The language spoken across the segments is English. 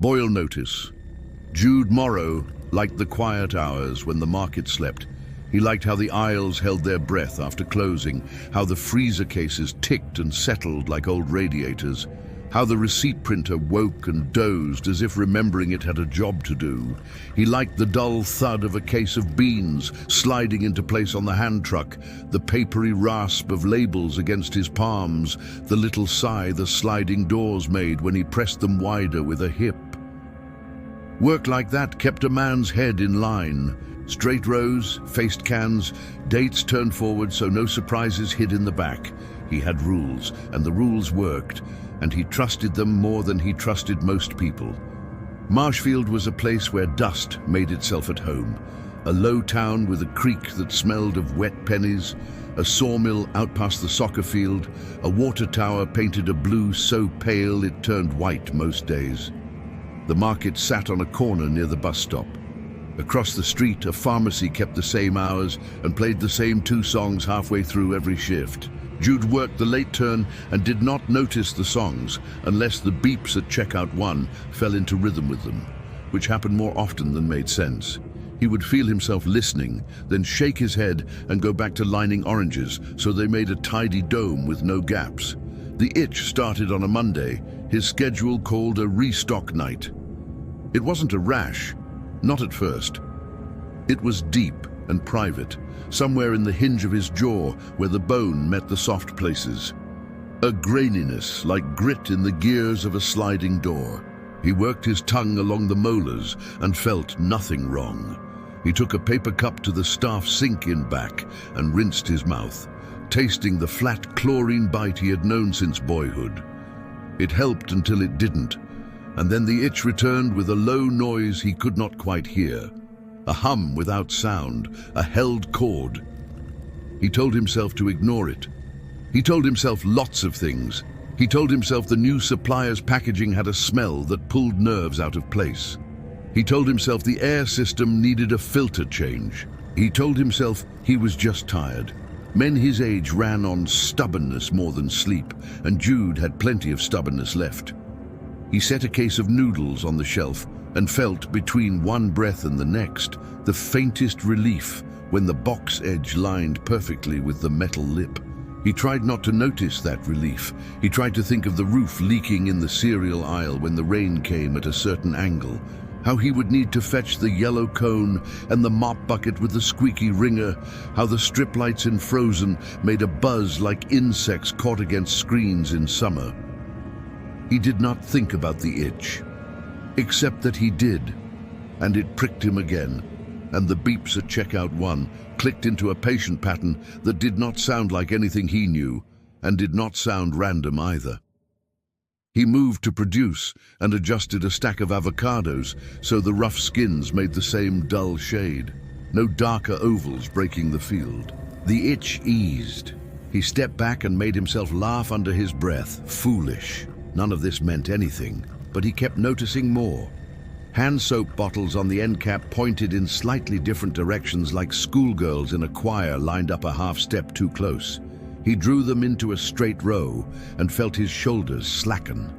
Boyle notice. Jude Morrow liked the quiet hours when the market slept. He liked how the aisles held their breath after closing, how the freezer cases ticked and settled like old radiators, how the receipt printer woke and dozed as if remembering it had a job to do. He liked the dull thud of a case of beans sliding into place on the hand truck, the papery rasp of labels against his palms, the little sigh the sliding doors made when he pressed them wider with a hip. Work like that kept a man's head in line. Straight rows, faced cans, dates turned forward so no surprises hid in the back. He had rules, and the rules worked, and he trusted them more than he trusted most people. Marshfield was a place where dust made itself at home. A low town with a creek that smelled of wet pennies, a sawmill out past the soccer field, a water tower painted a blue so pale it turned white most days. The market sat on a corner near the bus stop. Across the street, a pharmacy kept the same hours and played the same two songs halfway through every shift. Jude worked the late turn and did not notice the songs unless the beeps at checkout 1 fell into rhythm with them, which happened more often than made sense. He would feel himself listening, then shake his head and go back to lining oranges so they made a tidy dome with no gaps. The itch started on a Monday, his schedule called a restock night. It wasn't a rash, not at first. It was deep and private, somewhere in the hinge of his jaw where the bone met the soft places. A graininess like grit in the gears of a sliding door. He worked his tongue along the molars and felt nothing wrong. He took a paper cup to the staff sink in back and rinsed his mouth, tasting the flat chlorine bite he had known since boyhood. It helped until it didn't, and then the itch returned with a low noise he could not quite hear. A hum without sound, a held chord. He told himself to ignore it. He told himself lots of things. He told himself the new supplier's packaging had a smell that pulled nerves out of place. He told himself the air system needed a filter change. He told himself he was just tired. Men his age ran on stubbornness more than sleep, and Jude had plenty of stubbornness left. He set a case of noodles on the shelf and felt, between one breath and the next, the faintest relief when the box edge lined perfectly with the metal lip. He tried not to notice that relief. He tried to think of the roof leaking in the cereal aisle when the rain came at a certain angle, how he would need to fetch the yellow cone and the mop bucket with the squeaky ringer, how the strip lights in Frozen made a buzz like insects caught against screens in summer. He did not think about the itch, except that he did, and it pricked him again, and the beeps at checkout 1 clicked into a patient pattern that did not sound like anything he knew, and did not sound random either. He moved to produce and adjusted a stack of avocados so the rough skins made the same dull shade, no darker ovals breaking the field. The itch eased. He stepped back and made himself laugh under his breath, foolish. None of this meant anything, but he kept noticing more. Hand soap bottles on the end cap pointed in slightly different directions like schoolgirls in a choir lined up a half step too close. He drew them into a straight row and felt his shoulders slacken.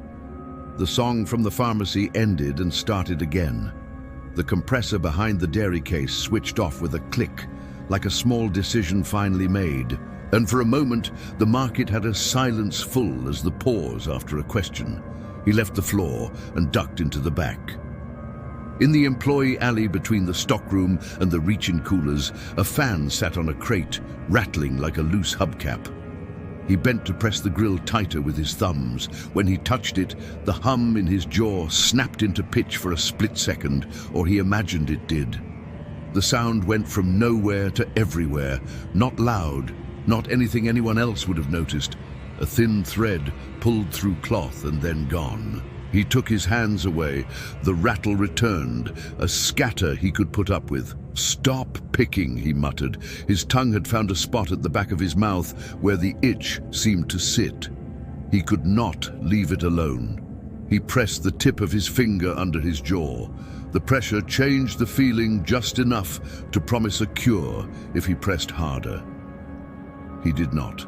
The song from the pharmacy ended and started again. The compressor behind the dairy case switched off with a click, like a small decision finally made. And for a moment, the market had a silence full as the pause after a question. He left the floor and ducked into the back. In the employee alley between the stockroom and the reach-in coolers, a fan sat on a crate, rattling like a loose hubcap. He bent to press the grill tighter with his thumbs. When he touched it, the hum in his jaw snapped into pitch for a split second, or he imagined it did. The sound went from nowhere to everywhere, not loud, not anything anyone else would have noticed. A thin thread pulled through cloth and then gone. He took his hands away. The rattle returned, a scatter he could put up with. "Stop picking," he muttered. His tongue had found a spot at the back of his mouth where the itch seemed to sit. He could not leave it alone. He pressed the tip of his finger under his jaw. The pressure changed the feeling just enough to promise a cure if he pressed harder. He did not.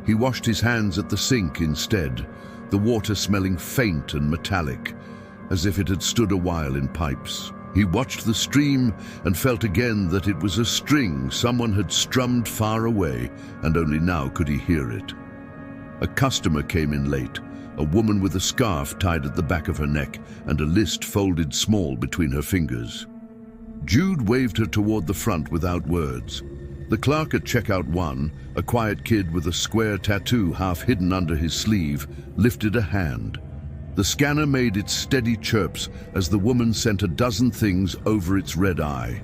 He washed his hands at the sink instead, the water smelling faint and metallic, as if it had stood a while in pipes. He watched the stream and felt again that it was a string someone had strummed far away, and only now could he hear it. A customer came in late, a woman with a scarf tied at the back of her neck and a list folded small between her fingers. Jude waved her toward the front without words. The clerk at checkout 1, a quiet kid with a square tattoo half hidden under his sleeve, lifted a hand. The scanner made its steady chirps as the woman sent a dozen things over its red eye.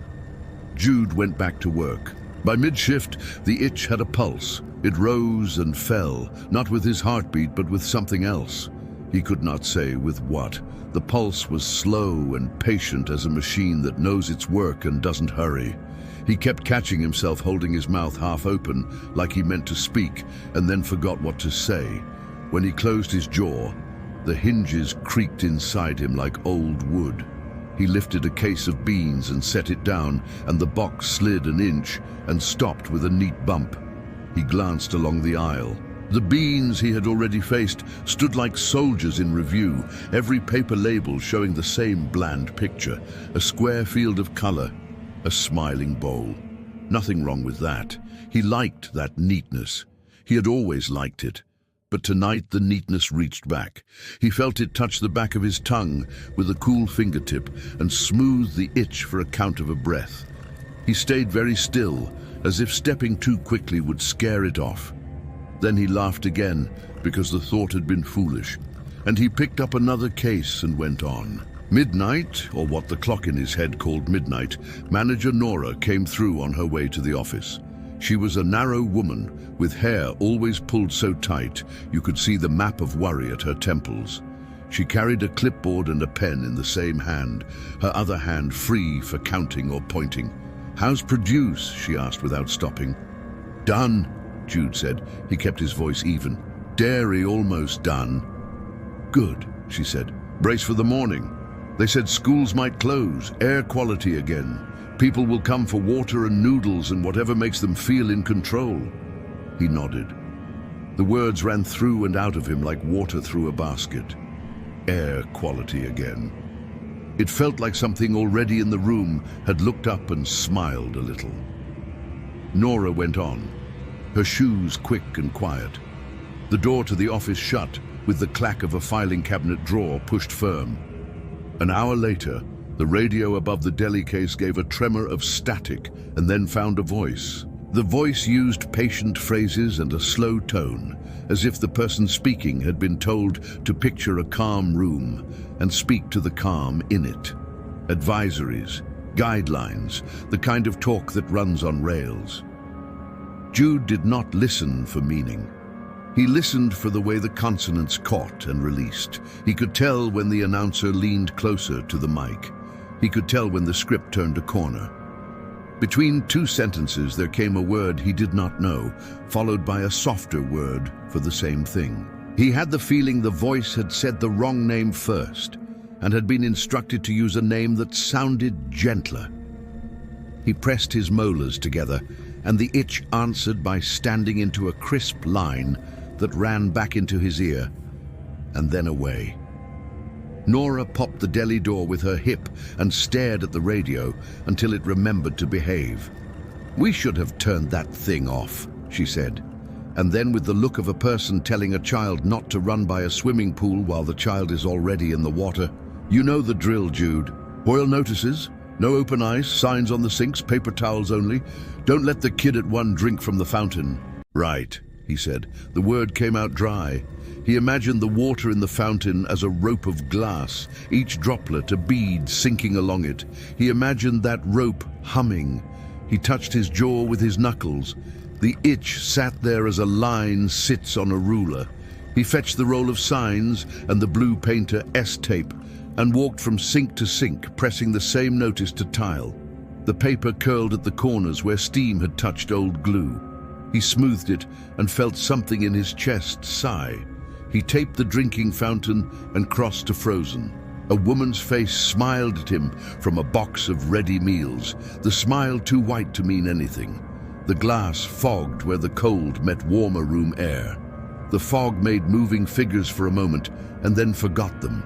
Jude went back to work. By mid-shift, the itch had a pulse. It rose and fell, not with his heartbeat, but with something else. He could not say with what. The pulse was slow and patient as a machine that knows its work and doesn't hurry. He kept catching himself holding his mouth half open, like he meant to speak, and then forgot what to say. When he closed his jaw, the hinges creaked inside him like old wood. He lifted a case of beans and set it down, and the box slid an inch and stopped with a neat bump. He glanced along the aisle. The beans he had already faced stood like soldiers in review, every paper label showing the same bland picture, a square field of color, a smiling bowl. Nothing wrong with that. He liked that neatness. He had always liked it. But tonight the neatness reached back. He felt it touch the back of his tongue with a cool fingertip and smooth the itch for a count of a breath. He stayed very still, as if stepping too quickly would scare it off. Then he laughed again, because the thought had been foolish, and he picked up another case and went on. Midnight, or what the clock in his head called midnight, Manager Nora came through on her way to the office. She was a narrow woman, with hair always pulled so tight you could see the map of worry at her temples. She carried a clipboard and a pen in the same hand, her other hand free for counting or pointing. "How's produce?" she asked without stopping. "Done," Jude said. He kept his voice even. "Dairy almost done." "Good," she said. "Brace for the morning. They said schools might close, air quality again. People will come for water and noodles and whatever makes them feel in control." He nodded. The words ran through and out of him like water through a basket. Air quality again. It felt like something already in the room had looked up and smiled a little. Nora went on, her shoes quick and quiet. The door to the office shut, with the clack of a filing cabinet drawer pushed firm. An hour later, the radio above the deli case gave a tremor of static and then found a voice. The voice used patient phrases and a slow tone, as if the person speaking had been told to picture a calm room and speak to the calm in it. Advisories, guidelines, the kind of talk that runs on rails. Jude did not listen for meaning. He listened for the way the consonants caught and released. He could tell when the announcer leaned closer to the mic. He could tell when the script turned a corner. Between two sentences there came a word he did not know, followed by a softer word for the same thing. He had the feeling the voice had said the wrong name first, and had been instructed to use a name that sounded gentler. He pressed his molars together, and the itch answered by standing into a crisp line that ran back into his ear, and then away. Nora popped the deli door with her hip and stared at the radio until it remembered to behave. "We should have turned that thing off," she said. And then, with the look of a person telling a child not to run by a swimming pool while the child is already in the water, "You know the drill, Jude. Boil notices, no open ice, signs on the sinks, paper towels only. Don't let the kid at one drink from the fountain." "Right," he said. The word came out dry. He imagined the water in the fountain as a rope of glass, each droplet a bead sinking along it. He imagined that rope humming. He touched his jaw with his knuckles. The itch sat there as a line sits on a ruler. He fetched the roll of signs and the blue painter S-tape and walked from sink to sink, pressing the same notice to tile. The paper curled at the corners where steam had touched old glue. He smoothed it and felt something in his chest sigh. He taped the drinking fountain and crossed to frozen. A woman's face smiled at him from a box of ready meals, the smile too white to mean anything. The glass fogged where the cold met warmer room air. The fog made moving figures for a moment and then forgot them.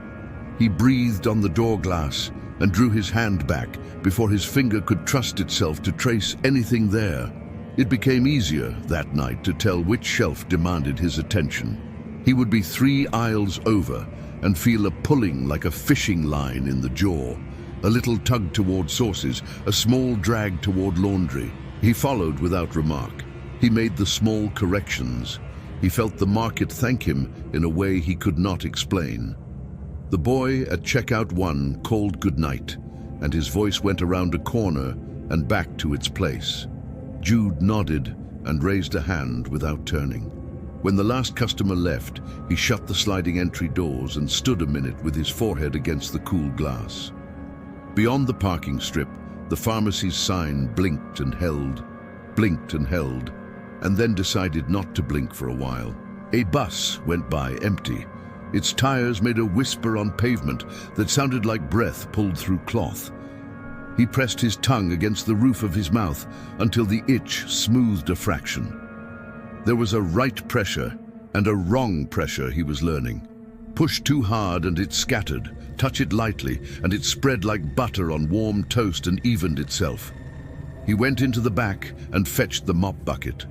He breathed on the door glass and drew his hand back before his finger could trust itself to trace anything there. It became easier that night to tell which shelf demanded his attention. He would be 3 aisles over and feel a pulling like a fishing line in the jaw, a little tug toward sauces, a small drag toward laundry. He followed without remark. He made the small corrections. He felt the market thank him in a way he could not explain. The boy at checkout 1 called goodnight, and his voice went around a corner and back to its place. Jude nodded and raised a hand without turning. When the last customer left, he shut the sliding entry doors and stood a minute with his forehead against the cool glass. Beyond the parking strip, the pharmacy's sign blinked and held, and then decided not to blink for a while. A bus went by empty. Its tires made a whisper on pavement that sounded like breath pulled through cloth. He pressed his tongue against the roof of his mouth until the itch smoothed a fraction. There was a right pressure and a wrong pressure he was learning. Push too hard and it scattered. Touch it lightly and it spread like butter on warm toast and evened itself. He went into the back and fetched the mop bucket.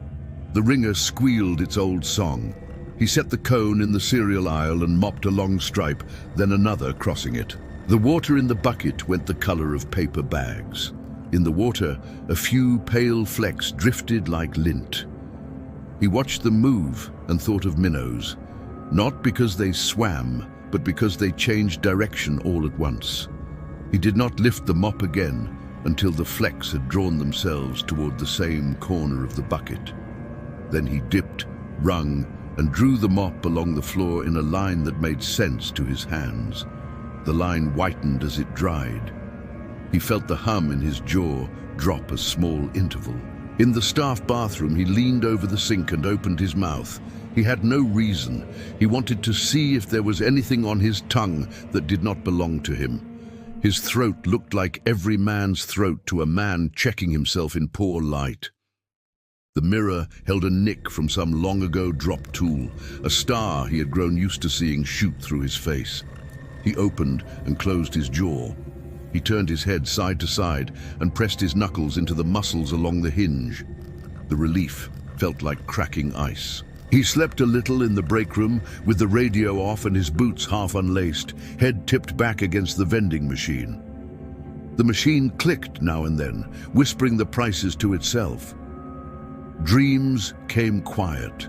The ringer squealed its old song. He set the cone in the cereal aisle and mopped a long stripe, then another crossing it. The water in the bucket went the color of paper bags. In the water, a few pale flecks drifted like lint. He watched them move and thought of minnows, not because they swam, but because they changed direction all at once. He did not lift the mop again until the flecks had drawn themselves toward the same corner of the bucket. Then he dipped, wrung, and drew the mop along the floor in a line that made sense to his hands. The line whitened as it dried. He felt the hum in his jaw drop a small interval. In the staff bathroom, he leaned over the sink and opened his mouth. He had no reason. He wanted to see if there was anything on his tongue that did not belong to him. His throat looked like every man's throat to a man checking himself in poor light. The mirror held a nick from some long-ago dropped tool, a star he had grown used to seeing shoot through his face. He opened and closed his jaw. He turned his head side to side and pressed his knuckles into the muscles along the hinge. The relief felt like cracking ice. He slept a little in the break room with the radio off and his boots half unlaced, head tipped back against the vending machine. The machine clicked now and then, whispering the prices to itself. Dreams came quiet.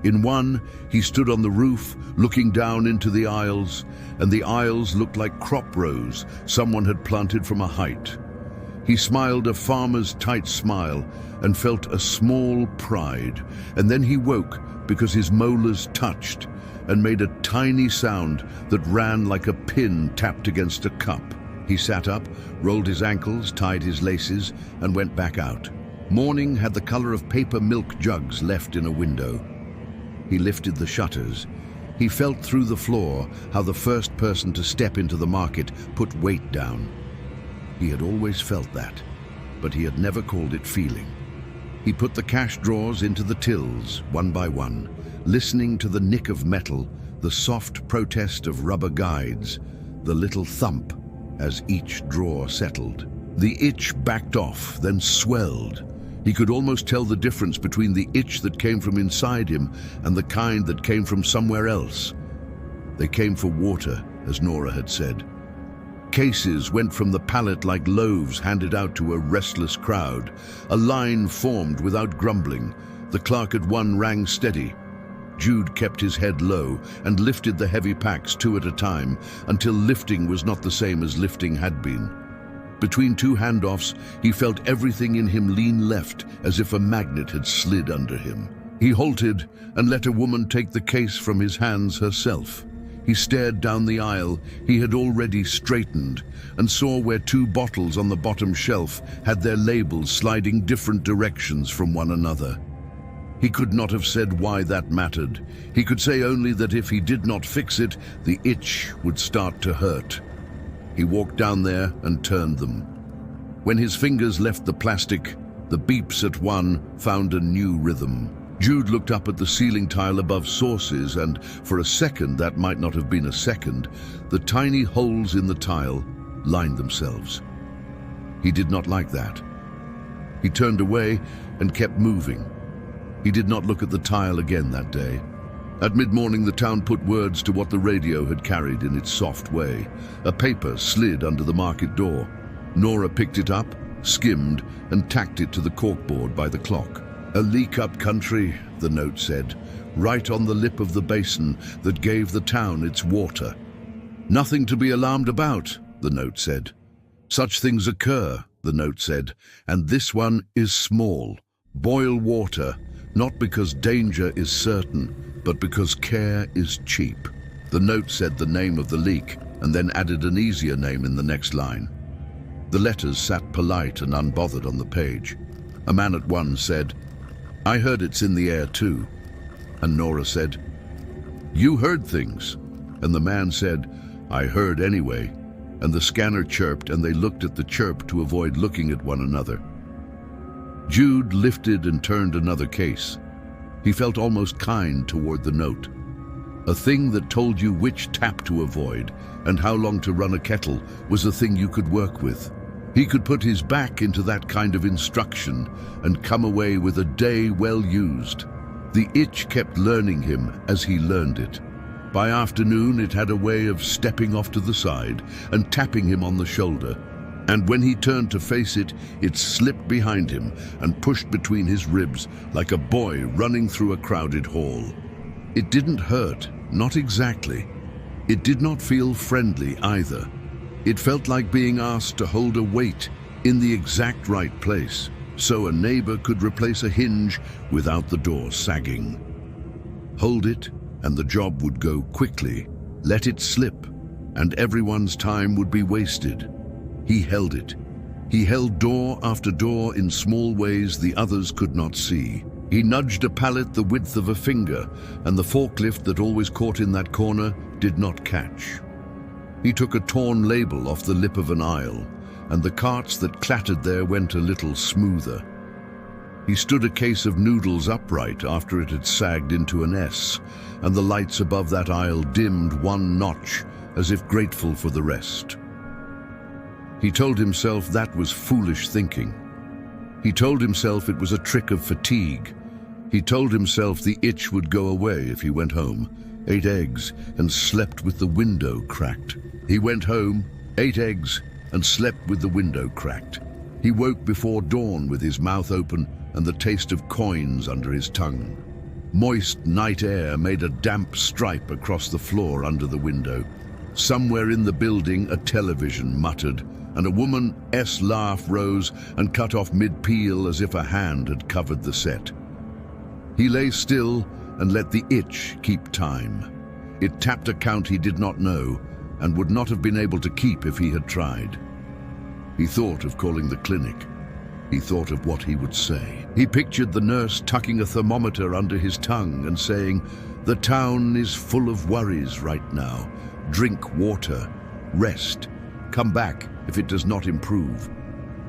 In one, he stood on the roof, looking down into the aisles, and the aisles looked like crop rows someone had planted from a height. He smiled a farmer's tight smile and felt a small pride, and then he woke because his molars touched and made a tiny sound that ran like a pin tapped against a cup. He sat up, rolled his ankles, tied his laces, and went back out. Morning had the color of paper milk jugs left in a window. He lifted the shutters. He felt through the floor how the first person to step into the market put weight down. He had always felt that, but he had never called it feeling. He put the cash drawers into the tills, one by one, listening to the nick of metal, the soft protest of rubber guides, the little thump as each drawer settled. The itch backed off, then swelled. He could almost tell the difference between the itch that came from inside him and the kind that came from somewhere else. They came for water, as Nora had said. Cases went from the pallet like loaves handed out to a restless crowd. A line formed without grumbling. The clerk at one rang steady. Jude kept his head low and lifted the heavy packs 2 at a time until lifting was not the same as lifting had been. Between 2 handoffs, he felt everything in him lean left, as if a magnet had slid under him. He halted and let a woman take the case from his hands herself. He stared down the aisle he had already straightened and saw where 2 bottles on the bottom shelf had their labels sliding different directions from one another. He could not have said why that mattered. He could say only that if he did not fix it, the itch would start to hurt. He walked down there and turned them. When his fingers left the plastic, the beeps at one found a new rhythm. Jude looked up at the ceiling tile above sources, and for a second, that might not have been a second, the tiny holes in the tile lined themselves. He did not like that. He turned away and kept moving. He did not look at the tile again that day. At mid-morning, the town put words to what the radio had carried in its soft way. A paper slid under the market door. Nora picked it up, skimmed, and tacked it to the corkboard by the clock. "A leak up country," the note said, "right on the lip of the basin that gave the town its water." "Nothing to be alarmed about," the note said. "Such things occur," the note said, "and this one is small. Boil water, not because danger is certain, but because care is cheap." The note said the name of the leak and then added an easier name in the next line. The letters sat polite and unbothered on the page. A man at one said, "I heard it's in the air too." And Nora said, "You heard things." And the man said, "I heard anyway." And the scanner chirped, and they looked at the chirp to avoid looking at one another. Jude lifted and turned another case. He felt almost kind toward the note. A thing that told you which tap to avoid and how long to run a kettle was a thing you could work with. He could put his back into that kind of instruction and come away with a day well used. The itch kept learning him as he learned it. By afternoon, it had a way of stepping off to the side and tapping him on the shoulder. And when he turned to face it, it slipped behind him and pushed between his ribs like a boy running through a crowded hall. It didn't hurt, not exactly. It did not feel friendly either. It felt like being asked to hold a weight in the exact right place, so a neighbor could replace a hinge without the door sagging. Hold it, and the job would go quickly. Let it slip, and everyone's time would be wasted. He held it. He held door after door in small ways the others could not see. He nudged a pallet the width of a finger, and the forklift that always caught in that corner did not catch. He took a torn label off the lip of an aisle, and the carts that clattered there went a little smoother. He stood a case of noodles upright after it had sagged into an S, and the lights above that aisle dimmed one notch as if grateful for the rest. He told himself that was foolish thinking. He told himself it was a trick of fatigue. He told himself the itch would go away if he went home, ate eggs, and slept with the window cracked. He went home, ate eggs, and slept with the window cracked. He woke before dawn with his mouth open and the taste of coins under his tongue. Moist night air made a damp stripe across the floor under the window. Somewhere in the building, a television muttered, and a woman's laugh rose and cut off mid-peal as if a hand had covered the set. He lay still and let the itch keep time. It tapped a count he did not know and would not have been able to keep if he had tried. He thought of calling the clinic. He thought of what he would say. He pictured the nurse tucking a thermometer under his tongue and saying, "The town is full of worries right now. Drink water. Rest. Come back if it does not improve."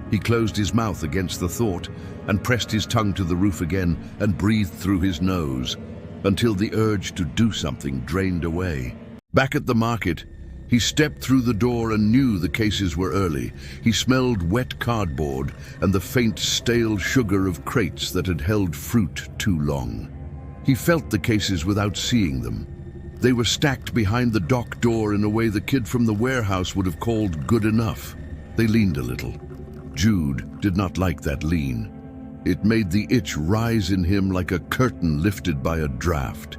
He closed his mouth against the thought and pressed his tongue to the roof again and breathed through his nose until the urge to do something drained away. Back at the market, he stepped through the door and knew the cases were early. He smelled wet cardboard and the faint stale sugar of crates that had held fruit too long. He felt the cases without seeing them. They were stacked behind the dock door in a way the kid from the warehouse would have called good enough. They leaned a little. Jude did not like that lean. It made the itch rise in him like a curtain lifted by a draft.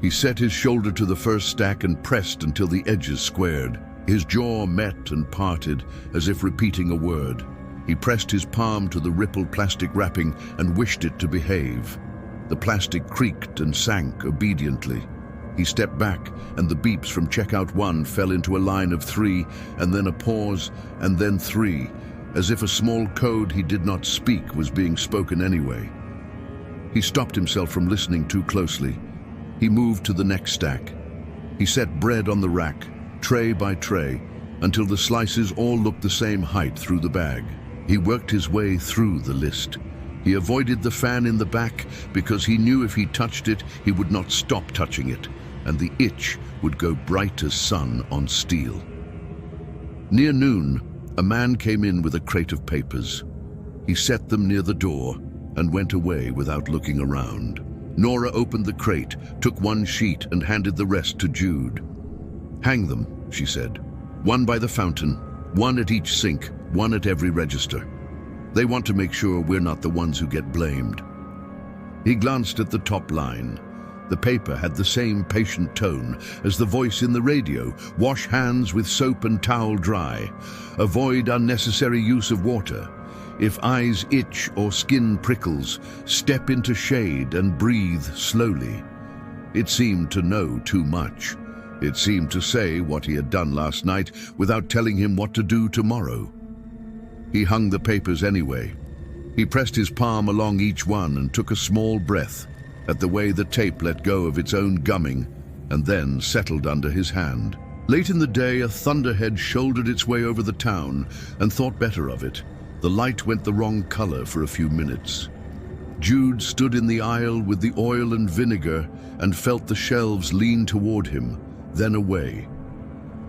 He set his shoulder to the first stack and pressed until the edges squared. His jaw met and parted as if repeating a word. He pressed his palm to the rippled plastic wrapping and wished it to behave. The plastic creaked and sank obediently. He stepped back, and the beeps from checkout 1 fell into a line of 3, and then a pause, and then 3, as if a small code he did not speak was being spoken anyway. He stopped himself from listening too closely. He moved to the next stack. He set bread on the rack, tray by tray, until the slices all looked the same height through the bag. He worked his way through the list. He avoided the fan in the back because he knew if he touched it, he would not stop touching it, and the itch would go bright as sun on steel. Near noon, a man came in with a crate of papers. He set them near the door and went away without looking around. Nora opened the crate, took one sheet and handed the rest to Jude. "Hang them," she said. "One by the fountain, one at each sink, one at every register. They want to make sure we're not the ones who get blamed." He glanced at the top line. The paper had the same patient tone as the voice in the radio. "Wash hands with soap and towel dry. Avoid unnecessary use of water. If eyes itch or skin prickles, step into shade and breathe slowly." It seemed to know too much. It seemed to say what he had done last night without telling him what to do tomorrow. He hung the papers anyway. He pressed his palm along each one and took a small breath at the way the tape let go of its own gumming and then settled under his hand. Late in the day, a thunderhead shouldered its way over the town and thought better of it. The light went the wrong color for a few minutes. Jude stood in the aisle with the oil and vinegar and felt the shelves lean toward him, then away.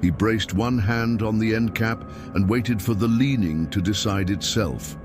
He braced one hand on the end cap and waited for the leaning to decide itself.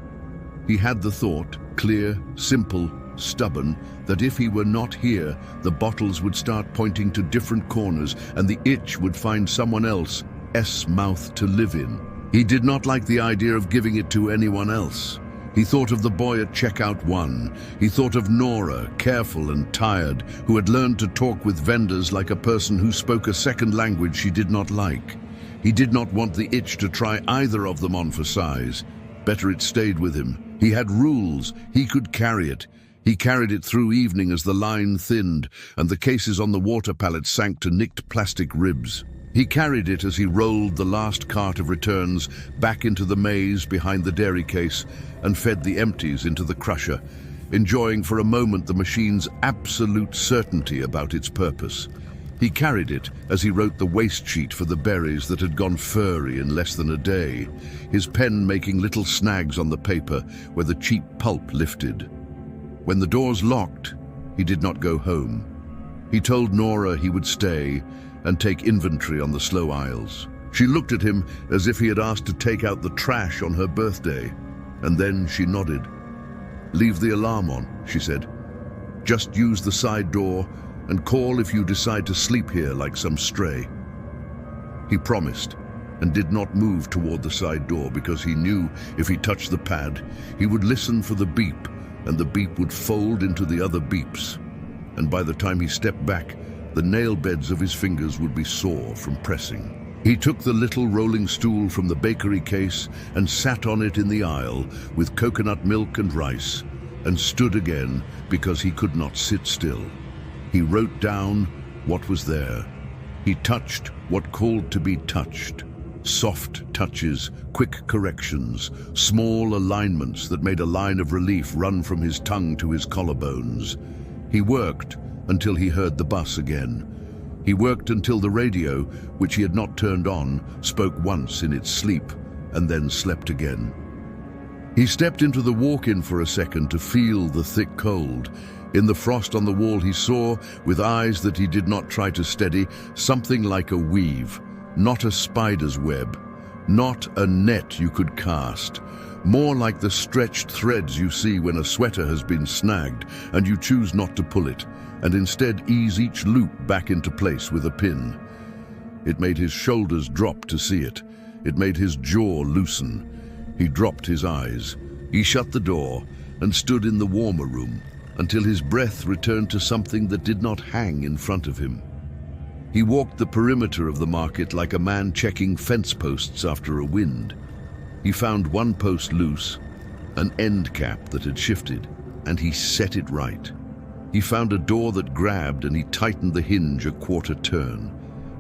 He had the thought, clear, simple, stubborn, that if he were not here, the bottles would start pointing to different corners and the itch would find someone else's mouth to live in. He did not like the idea of giving it to anyone else. He thought of the boy at checkout 1. He thought of Nora, careful and tired, who had learned to talk with vendors like a person who spoke a second language she did not like. He did not want the itch to try either of them on for size. Better it stayed with him. He had rules. He could carry it. He carried it through evening as the line thinned and the cases on the water pallet sank to nicked plastic ribs. He carried it as he rolled the last cart of returns back into the maze behind the dairy case and fed the empties into the crusher, enjoying for a moment the machine's absolute certainty about its purpose. He carried it as he wrote the waste sheet for the berries that had gone furry in less than a day, his pen making little snags on the paper where the cheap pulp lifted. When the doors locked, he did not go home. He told Nora he would stay and take inventory on the slow aisles. She looked at him as if he had asked to take out the trash on her birthday, and then she nodded. "Leave the alarm on," she said. "Just use the side door and call if you decide to sleep here like some stray." He promised and did not move toward the side door because he knew if he touched the pad, he would listen for the beep, and the beep would fold into the other beeps. And by the time he stepped back, the nail beds of his fingers would be sore from pressing. He took the little rolling stool from the bakery case and sat on it in the aisle with coconut milk and rice, and stood again because he could not sit still. He wrote down what was there. He touched what called to be touched. Soft touches, quick corrections, small alignments that made a line of relief run from his tongue to his collarbones. He worked until he heard the bus again. He worked until the radio, which he had not turned on, spoke once in its sleep and then slept again. He stepped into the walk-in for a second to feel the thick cold. In the frost on the wall he saw, with eyes that he did not try to steady, something like a weave, not a spider's web, not a net you could cast, more like the stretched threads you see when a sweater has been snagged and you choose not to pull it, and instead ease each loop back into place with a pin. It made his shoulders drop to see it. It made his jaw loosen. He dropped his eyes. He shut the door and stood in the warmer room until his breath returned to something that did not hang in front of him. He walked the perimeter of the market like a man checking fence posts after a wind. He found one post loose, an end cap that had shifted, and he set it right. He found a door that grabbed and he tightened the hinge a quarter turn.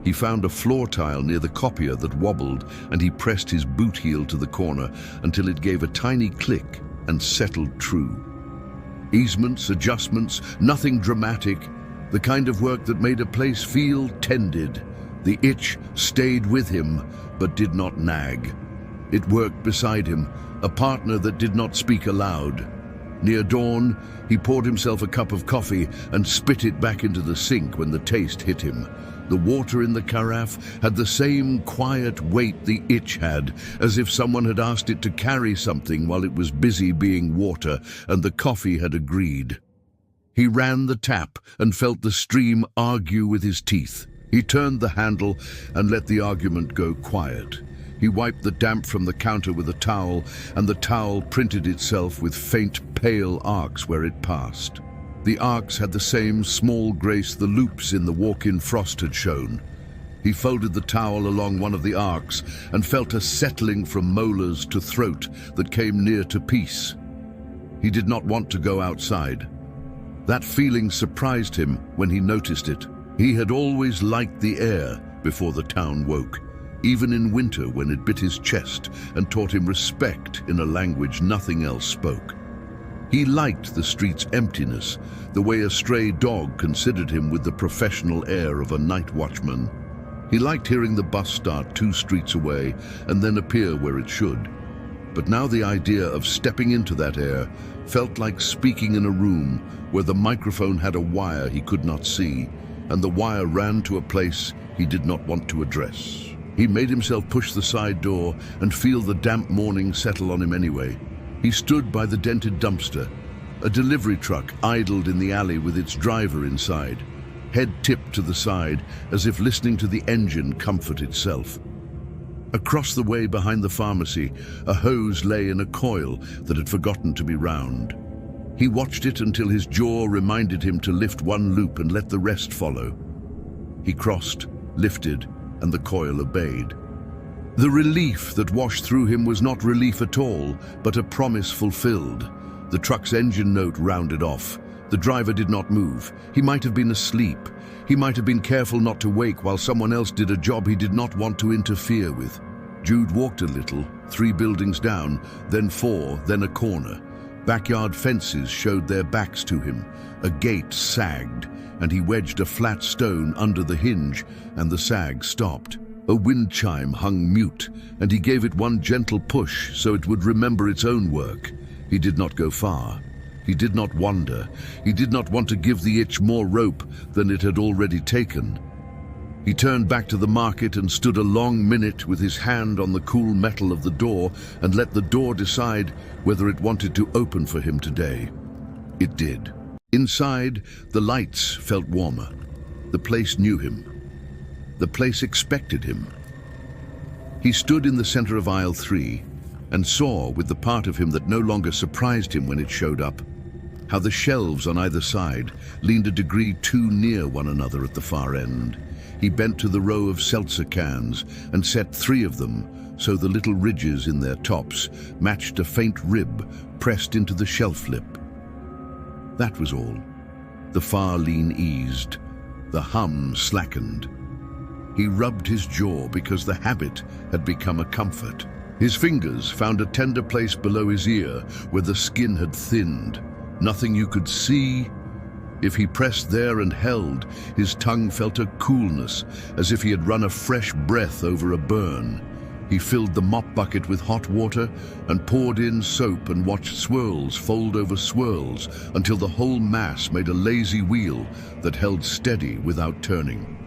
He found a floor tile near the copier that wobbled and he pressed his boot heel to the corner until it gave a tiny click and settled true. Easements, adjustments, nothing dramatic, the kind of work that made a place feel tended. The itch stayed with him but did not nag. It worked beside him, a partner that did not speak aloud. Near dawn, he poured himself a cup of coffee and spit it back into the sink when the taste hit him. The water in the carafe had the same quiet weight the itch had, as if someone had asked it to carry something while it was busy being water, and the coffee had agreed. He ran the tap and felt the stream argue with his teeth. He turned the handle and let the argument go quiet. He wiped the damp from the counter with a towel, and the towel printed itself with faint, pale arcs where it passed. The arcs had the same small grace the loops in the walk-in frost had shown. He folded the towel along one of the arcs and felt a settling from molars to throat that came near to peace. He did not want to go outside. That feeling surprised him when he noticed it. He had always liked the air before the town woke, even in winter when it bit his chest and taught him respect in a language nothing else spoke. He liked the street's emptiness, the way a stray dog considered him with the professional air of a night watchman. He liked hearing the bus start 2 streets away and then appear where it should. But now the idea of stepping into that air felt like speaking in a room where the microphone had a wire he could not see, and the wire ran to a place he did not want to address. He made himself push the side door and feel the damp morning settle on him anyway. He stood by the dented dumpster. A delivery truck idled in the alley with its driver inside, head tipped to the side as if listening to the engine comfort itself. Across the way behind the pharmacy, a hose lay in a coil that had forgotten to be round. He watched it until his jaw reminded him to lift one loop and let the rest follow. He crossed, lifted, and the coil obeyed. The relief that washed through him was not relief at all, but a promise fulfilled. The truck's engine note rounded off. The driver did not move. He might have been asleep. He might have been careful not to wake while someone else did a job he did not want to interfere with. Jude walked a little, 3 buildings down, then 4, then a corner. Backyard fences showed their backs to him. A gate sagged, and he wedged a flat stone under the hinge, and the sag stopped. A wind chime hung mute, and he gave it one gentle push so it would remember its own work. He did not go far. He did not wander. He did not want to give the itch more rope than it had already taken. He turned back to the market and stood a long minute with his hand on the cool metal of the door and let the door decide whether it wanted to open for him today. It did. Inside, the lights felt warmer. The place knew him. The place expected him. He stood in the center of aisle 3 and saw, with the part of him that no longer surprised him when it showed up, how the shelves on either side leaned a degree too near one another at the far end. He bent to the row of seltzer cans and set 3 of them so the little ridges in their tops matched a faint rib pressed into the shelf lip. That was all. The far lean eased. The hum slackened. He rubbed his jaw because the habit had become a comfort. His fingers found a tender place below his ear where the skin had thinned. Nothing you could see. If he pressed there and held, his tongue felt a coolness, as if he had run a fresh breath over a burn. He filled the mop bucket with hot water and poured in soap and watched swirls fold over swirls until the whole mass made a lazy wheel that held steady without turning.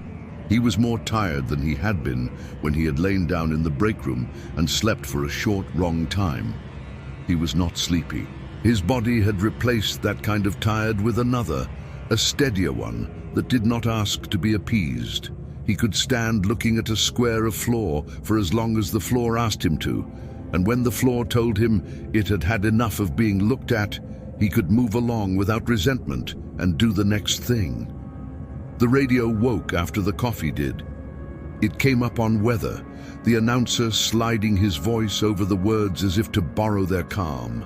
He was more tired than he had been when he had lain down in the break room and slept for a short, wrong time. He was not sleepy. His body had replaced that kind of tired with another, a steadier one that did not ask to be appeased. He could stand looking at a square of floor for as long as the floor asked him to, and when the floor told him it had had enough of being looked at, he could move along without resentment and do the next thing. The radio woke after the coffee did. It came up on weather, the announcer sliding his voice over the words as if to borrow their calm.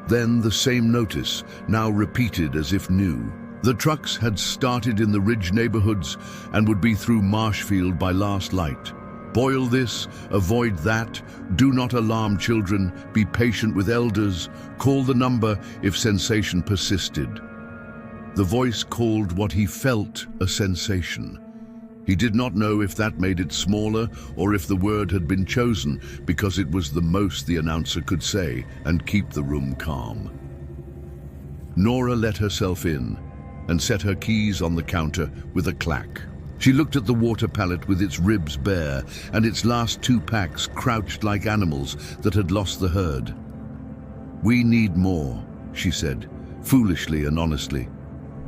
Then the same notice, now repeated as if new. The trucks had started in the Ridge neighborhoods and would be through Marshfield by last light. Boil this, avoid that, do not alarm children, be patient with elders, call the number if sensation persisted. The voice called what he felt a sensation. He did not know if that made it smaller or if the word had been chosen because it was the most the announcer could say and keep the room calm. Nora let herself in and set her keys on the counter with a clack. She looked at the water pallet with its ribs bare and its last 2 packs crouched like animals that had lost the herd. "We need more," she said, foolishly and honestly.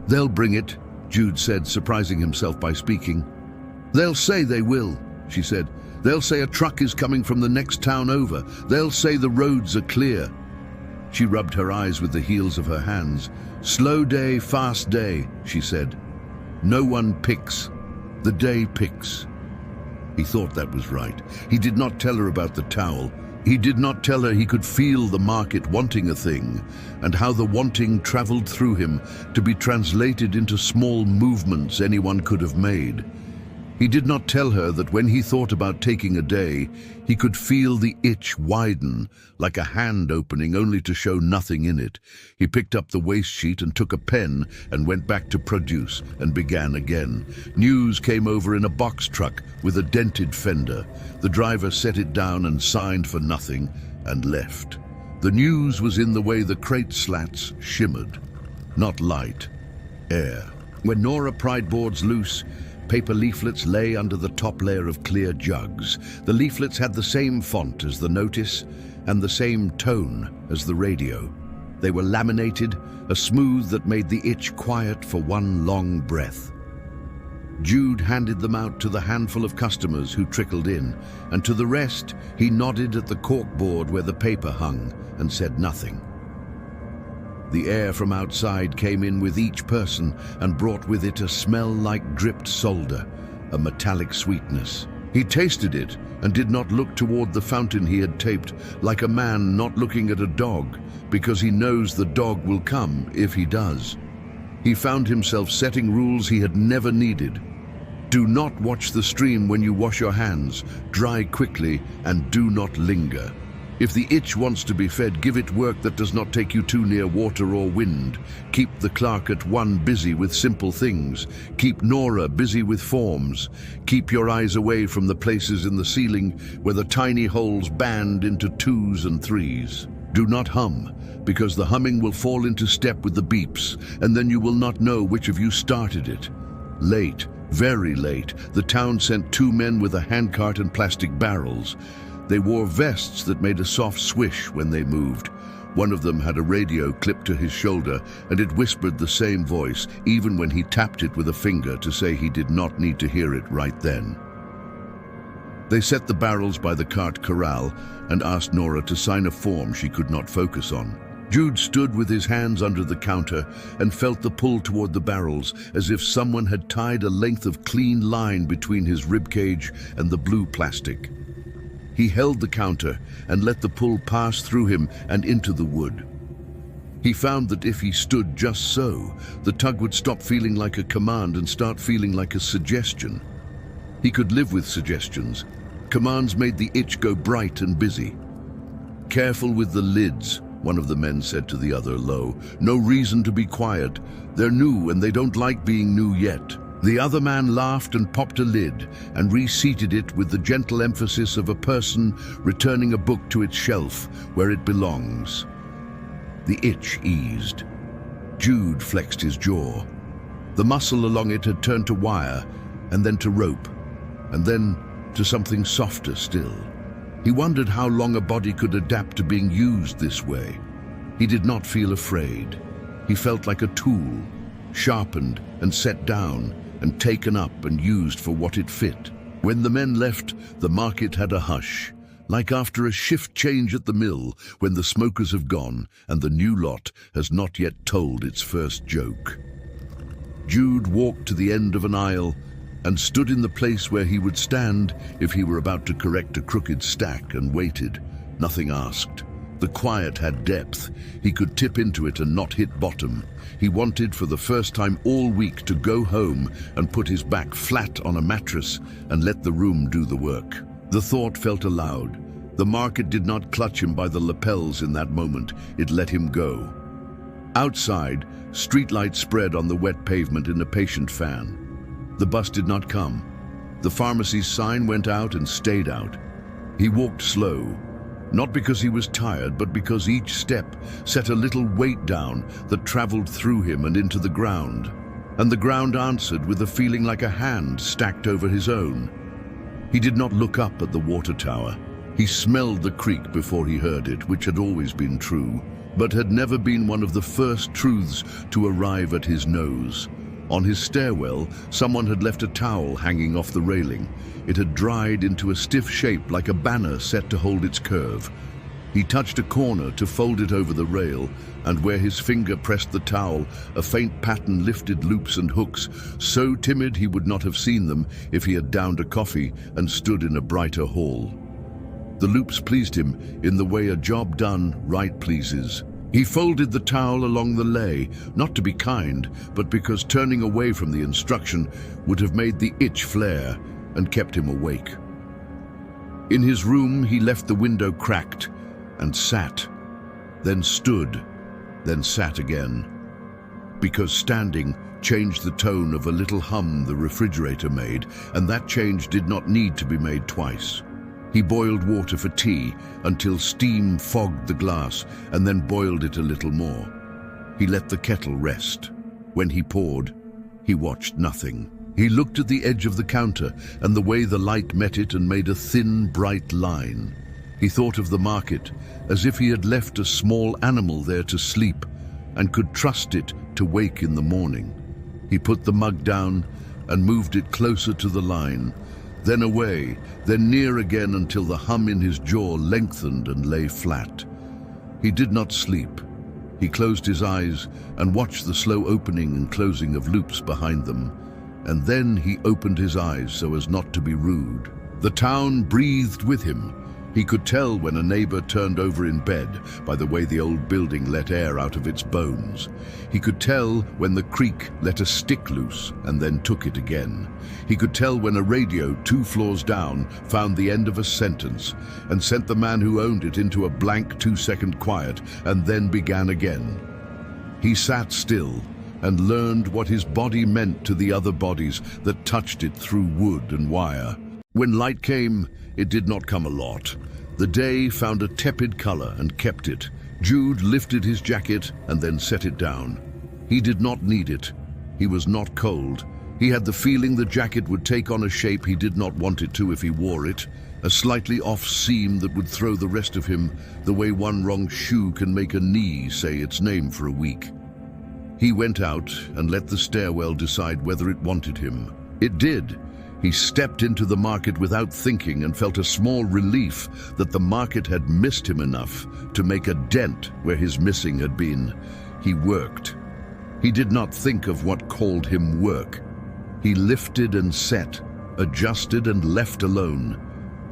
"They'll bring it," Jude said, surprising himself by speaking. "They'll say they will," she said. "They'll say a truck is coming from the next town over. They'll say the roads are clear." She rubbed her eyes with the heels of her hands. "Slow day, fast day," she said. "No one picks. The day picks." He thought that was right. He did not tell her about the towel. He did not tell her he could feel the market wanting a thing, and how the wanting traveled through him to be translated into small movements anyone could have made. He did not tell her that when he thought about taking a day, he could feel the itch widen, like a hand opening only to show nothing in it. He picked up the waste sheet and took a pen and went back to produce and began again. News came over in a box truck with a dented fender. The driver set it down and signed for nothing and left. The news was in the way the crate slats shimmered. Not light, air. When Nora pried boards loose, paper leaflets lay under the top layer of clear jugs. The leaflets had the same font as the notice and the same tone as the radio. They were laminated, a smooth that made the itch quiet for one long breath. Jude handed them out to the handful of customers who trickled in, and to the rest he nodded at the corkboard where the paper hung and said nothing. The air from outside came in with each person and brought with it a smell like dripped solder, a metallic sweetness. He tasted it and did not look toward the fountain he had taped, like a man not looking at a dog, because he knows the dog will come if he does. He found himself setting rules he had never needed. Do not watch the stream when you wash your hands, dry quickly, and do not linger. If the itch wants to be fed, give it work that does not take you too near water or wind. Keep the clerk at 1 busy with simple things. Keep Nora busy with forms. Keep your eyes away from the places in the ceiling where the tiny holes band into 2s and 3s. Do not hum, because the humming will fall into step with the beeps, and then you will not know which of you started it. Late, very late, the town sent 2 men with a handcart and plastic barrels. They wore vests that made a soft swish when they moved. One of them had a radio clipped to his shoulder, and it whispered the same voice, even when he tapped it with a finger to say he did not need to hear it right then. They set the barrels by the cart corral and asked Nora to sign a form she could not focus on. Jude stood with his hands under the counter and felt the pull toward the barrels, as if someone had tied a length of clean line between his ribcage and the blue plastic. He held the counter and let the pull pass through him and into the wood. He found that if he stood just so, the tug would stop feeling like a command and start feeling like a suggestion. He could live with suggestions. Commands made the itch go bright and busy. "Careful with the lids," one of the men said to the other low. "No reason to be quiet. They're new and they don't like being new yet." The other man laughed and popped a lid and reseated it with the gentle emphasis of a person returning a book to its shelf where it belongs. The itch eased. Jude flexed his jaw. The muscle along it had turned to wire, and then to rope, and then to something softer still. He wondered how long a body could adapt to being used this way. He did not feel afraid. He felt like a tool, sharpened and set down, and taken up and used for what it fit. When the men left, the market had a hush, like after a shift change at the mill when the smokers have gone and the new lot has not yet told its first joke. Jude walked to the end of an aisle and stood in the place where he would stand if he were about to correct a crooked stack, and waited, nothing asked. The quiet had depth. He could tip into it and not hit bottom. He wanted for the first time all week to go home and put his back flat on a mattress and let the room do the work. The thought felt allowed. The market did not clutch him by the lapels in that moment. It let him go. Outside, streetlights spread on the wet pavement in a patient fan. The bus did not come. The pharmacy's sign went out and stayed out. He walked slow, Not because he was tired, but because each step set a little weight down that traveled through him and into the ground. And the ground answered with a feeling like a hand stacked over his own. He did not look up at the water tower. He smelled the creek before he heard it, which had always been true, but had never been one of the first truths to arrive at his nose. On his stairwell, someone had left a towel hanging off the railing. It had dried into a stiff shape like a banner set to hold its curve. He touched a corner to fold it over the rail, and where his finger pressed the towel, a faint pattern lifted loops and hooks, so timid he would not have seen them if he had downed a coffee and stood in a brighter hall. The loops pleased him in the way a job done right pleases. He folded the towel along the lay, not to be kind, but because turning away from the instruction would have made the itch flare and kept him awake. In his room, he left the window cracked and sat, then stood, then sat again. Because standing changed the tone of a little hum the refrigerator made, and that change did not need to be made twice. He boiled water for tea until steam fogged the glass and then boiled it a little more. He let the kettle rest. When he poured, he watched nothing. He looked at the edge of the counter and the way the light met it and made a thin, bright line. He thought of the market as if he had left a small animal there to sleep and could trust it to wake in the morning. He put the mug down and moved it closer to the line, then away, then near again until the hum in his jaw lengthened and lay flat. He did not sleep. He closed his eyes and watched the slow opening and closing of loops behind them. And then he opened his eyes so as not to be rude. The town breathed with him. He could tell when a neighbor turned over in bed by the way the old building let air out of its bones. He could tell when the creek let a stick loose and then took it again. He could tell when a radio 2 floors down found the end of a sentence and sent the man who owned it into a blank 2-second quiet and then began again. He sat still and learned what his body meant to the other bodies that touched it through wood and wire. When light came, it did not come a lot. The day found a tepid color and kept it. Jude lifted his jacket and then set it down. He did not need it. He was not cold. He had the feeling the jacket would take on a shape he did not want it to if he wore it, a slightly off seam that would throw the rest of him the way one wrong shoe can make a knee say its name for a week. He went out and let the stairwell decide whether it wanted him. It did. He stepped into the market without thinking and felt a small relief that the market had missed him enough to make a dent where his missing had been. He worked. He did not think of what called him work. He lifted and set, adjusted and left alone.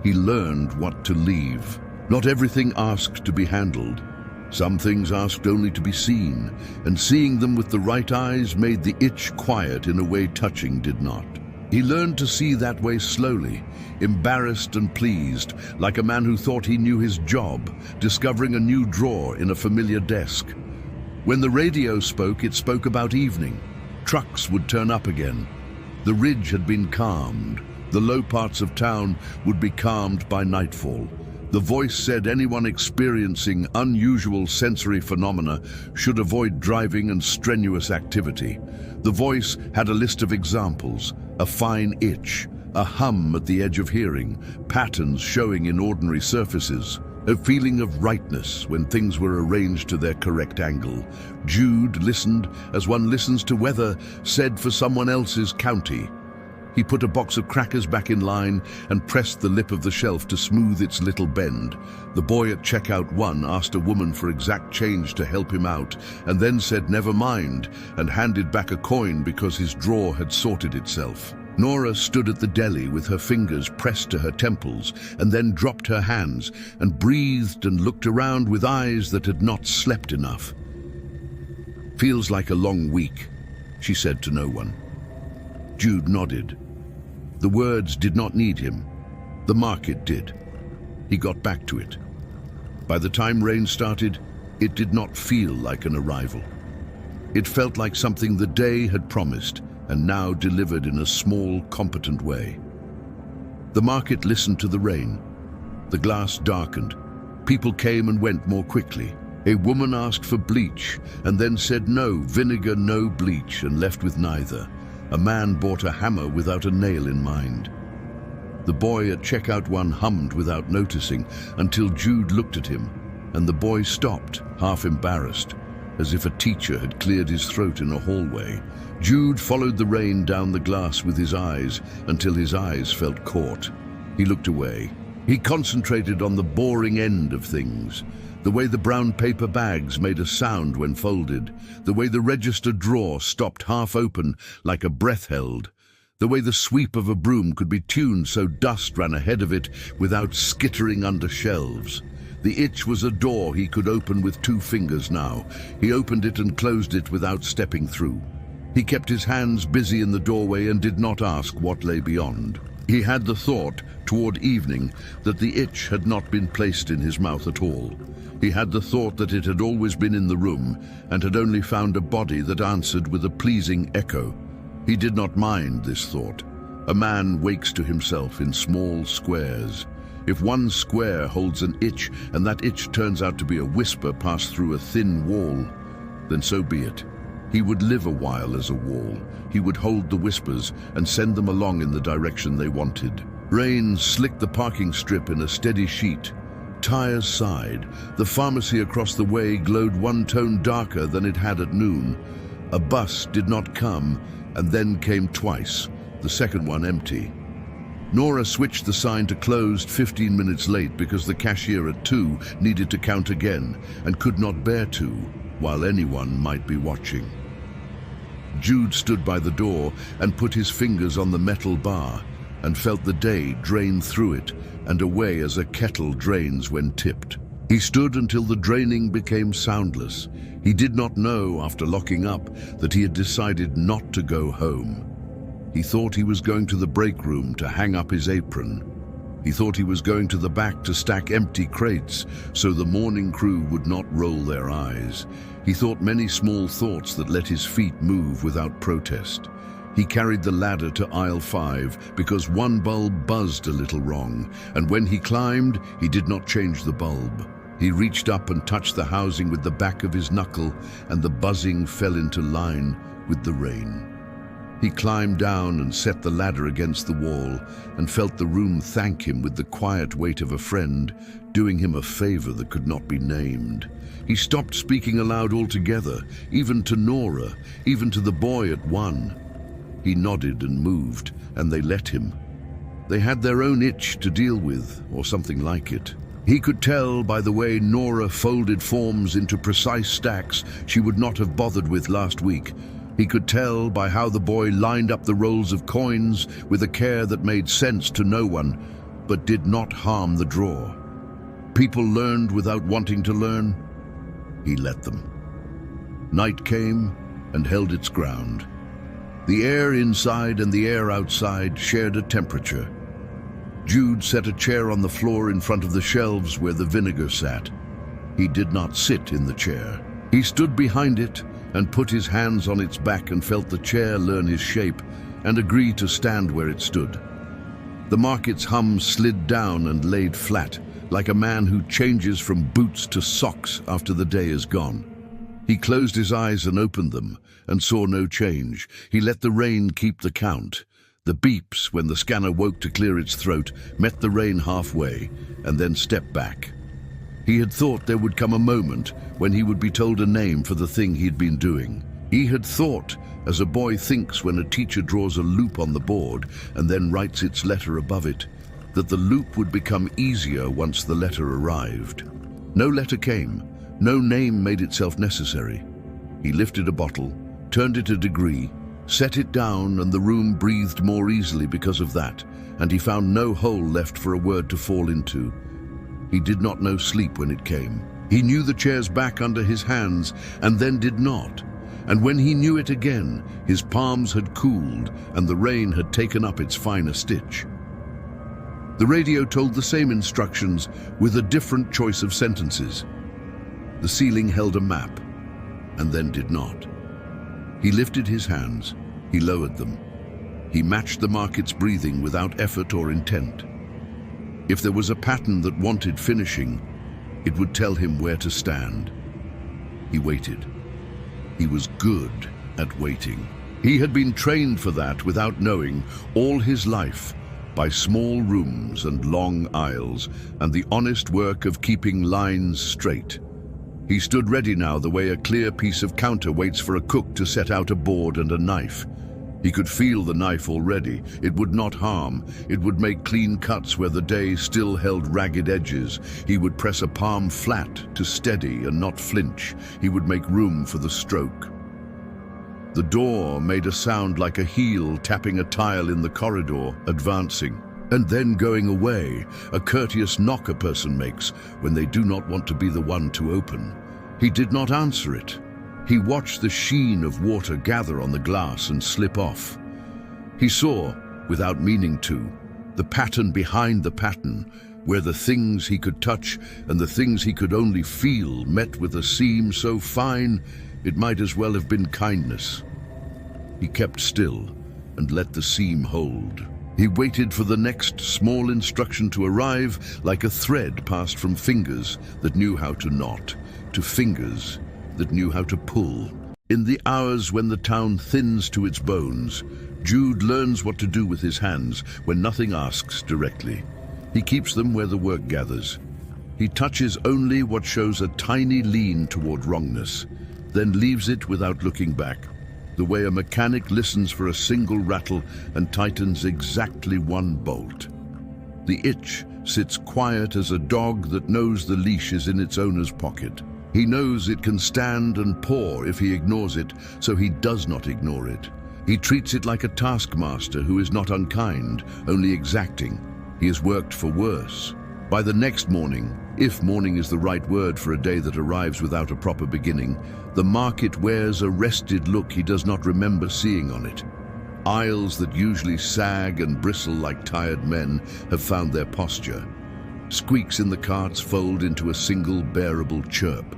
He learned what to leave. Not everything asked to be handled. Some things asked only to be seen, and seeing them with the right eyes made the itch quiet in a way touching did not. He learned to see that way slowly, embarrassed and pleased, like a man who thought he knew his job, discovering a new drawer in a familiar desk. When the radio spoke, it spoke about evening. Trucks would turn up again. The ridge had been calmed. The low parts of town would be calmed by nightfall. The voice said anyone experiencing unusual sensory phenomena should avoid driving and strenuous activity. The voice had a list of examples: a fine itch, a hum at the edge of hearing, patterns showing in ordinary surfaces, a feeling of rightness when things were arranged to their correct angle. Jude listened as one listens to weather said for someone else's county. He put a box of crackers back in line and pressed the lip of the shelf to smooth its little bend. The boy at checkout 1 asked a woman for exact change to help him out, and then said never mind, and handed back a coin because his drawer had sorted itself. Nora stood at the deli with her fingers pressed to her temples, and then dropped her hands and breathed and looked around with eyes that had not slept enough. "Feels like a long week," she said to no one. Jude nodded. The words did not need him. The market did. He got back to it. By the time rain started, it did not feel like an arrival. It felt like something the day had promised and now delivered in a small, competent way. The market listened to the rain. The glass darkened, People came and went more quickly. A woman asked for bleach and then said no vinegar, no bleach, and left with neither. A man bought a hammer without a nail in mind. The boy at checkout 1 hummed without noticing until Jude looked at him, and the boy stopped, half embarrassed, as if a teacher had cleared his throat in a hallway. Jude followed the rain down the glass with his eyes until his eyes felt caught. He looked away. He concentrated on the boring end of things. The way the brown paper bags made a sound when folded. The way the register drawer stopped half open like a breath held. The way the sweep of a broom could be tuned so dust ran ahead of it without skittering under shelves. The itch was a door he could open with 2 fingers now. He opened it and closed it without stepping through. He kept his hands busy in the doorway and did not ask what lay beyond. He had the thought, toward evening, that the itch had not been placed in his mouth at all. He had the thought that it had always been in the room and had only found a body that answered with a pleasing echo. He did not mind this thought. A man wakes to himself in small squares. If one square holds an itch and that itch turns out to be a whisper passed through a thin wall, then so be it. He would live a while as a wall. He would hold the whispers and send them along in the direction they wanted. Rain slicked the parking strip in a steady sheet. Tires sighed. The pharmacy across the way glowed 1 tone darker than it had at noon. A bus did not come and then came twice, the second one empty. Nora switched the sign to closed 15 minutes late because the cashier at 2 needed to count again and could not bear to, while anyone might be watching. Jude stood by the door and put his fingers on the metal bar and felt the day drain through it and away as a kettle drains when tipped. He stood until the draining became soundless. He did not know, after locking up, that he had decided not to go home. He thought he was going to the break room to hang up his apron. He thought he was going to the back to stack empty crates so the morning crew would not roll their eyes. He thought many small thoughts that let his feet move without protest. He carried the ladder to aisle 5 because 1 bulb buzzed a little wrong, and when he climbed, he did not change the bulb. He reached up and touched the housing with the back of his knuckle, and the buzzing fell into line with the rain. He climbed down and set the ladder against the wall and felt the room thank him with the quiet weight of a friend, doing him a favor that could not be named. He stopped speaking aloud altogether, even to Nora, even to the boy at 1. He nodded and moved, and they let him. They had their own itch to deal with, or something like it. He could tell by the way Nora folded forms into precise stacks she would not have bothered with last week. He could tell by how the boy lined up the rolls of coins with a care that made sense to no one, but did not harm the drawer. People learned without wanting to learn. He let them. Night came and held its ground. The air inside and the air outside shared a temperature. Jude set a chair on the floor in front of the shelves where the vinegar sat. He did not sit in the chair. He stood behind it and put his hands on its back and felt the chair learn his shape and agree to stand where it stood. The market's hum slid down and laid flat, like a man who changes from boots to socks after the day is gone. He closed his eyes and opened them and saw no change. He let the rain keep the count. The beeps, when the scanner woke to clear its throat, met the rain halfway and then stepped back. He had thought there would come a moment when he would be told a name for the thing he'd been doing. He had thought, as a boy thinks when a teacher draws a loop on the board and then writes its letter above it, that the loop would become easier once the letter arrived. No letter came. No name made itself necessary. He lifted a bottle, turned it a degree, set it down, and the room breathed more easily because of that, and he found no hole left for a word to fall into. He did not know sleep when it came. He knew the chair's back under his hands and then did not. And when he knew it again, his palms had cooled and the rain had taken up its finer stitch. The radio told the same instructions with a different choice of sentences. The ceiling held a map and then did not. He lifted his hands. He lowered them. He matched the market's breathing without effort or intent. If there was a pattern that wanted finishing, It would tell him where to stand. He waited. He was good at waiting. He had been trained for that without knowing all his life, by small rooms and long aisles and the honest work of keeping lines straight. He stood ready now the way a clear piece of counter waits for a cook to set out a board and a knife. He could feel the knife already. It would not harm. It would make clean cuts where the day still held ragged edges. He would press a palm flat to steady and not flinch. He would make room for the stroke. The door made a sound like a heel tapping a tile in the corridor, advancing, and then going away, a courteous knock a person makes when they do not want to be the one to open. He did not answer it. He watched the sheen of water gather on the glass and slip off. He saw, without meaning to, the pattern behind the pattern, where the things he could touch and the things he could only feel met with a seam so fine it might as well have been kindness. He kept still and let the seam hold. He waited for the next small instruction to arrive, like a thread passed from fingers that knew how to knot to fingers that knew how to pull. In the hours when the town thins to its bones, Jude learns what to do with his hands when nothing asks directly. He keeps them where the work gathers. He touches only what shows a tiny lean toward wrongness, then leaves it without looking back, the way a mechanic listens for a single rattle and tightens exactly one bolt. The itch sits quiet as a dog that knows the leash is in its owner's pocket. He knows it can stand and paw if he ignores it, so he does not ignore it. He treats it like a taskmaster who is not unkind, only exacting. He has worked for worse. By the next morning, if morning is the right word for a day that arrives without a proper beginning, the market wears a rested look he does not remember seeing on it. Aisles that usually sag and bristle like tired men have found their posture. Squeaks in the carts fold into a single bearable chirp.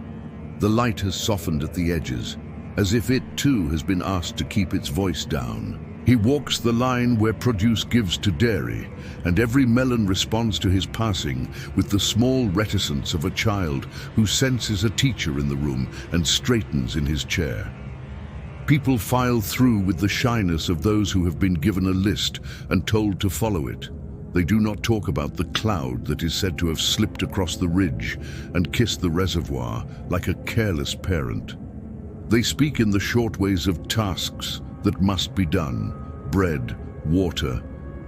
The light has softened at the edges, as if it too has been asked to keep its voice down. He walks the line where produce gives to dairy, and every melon responds to his passing with the small reticence of a child who senses a teacher in the room and straightens in his chair. People file through with the shyness of those who have been given a list and told to follow it. They do not talk about the cloud that is said to have slipped across the ridge and kissed the reservoir like a careless parent. They speak in the short ways of tasks that must be done: bread, water,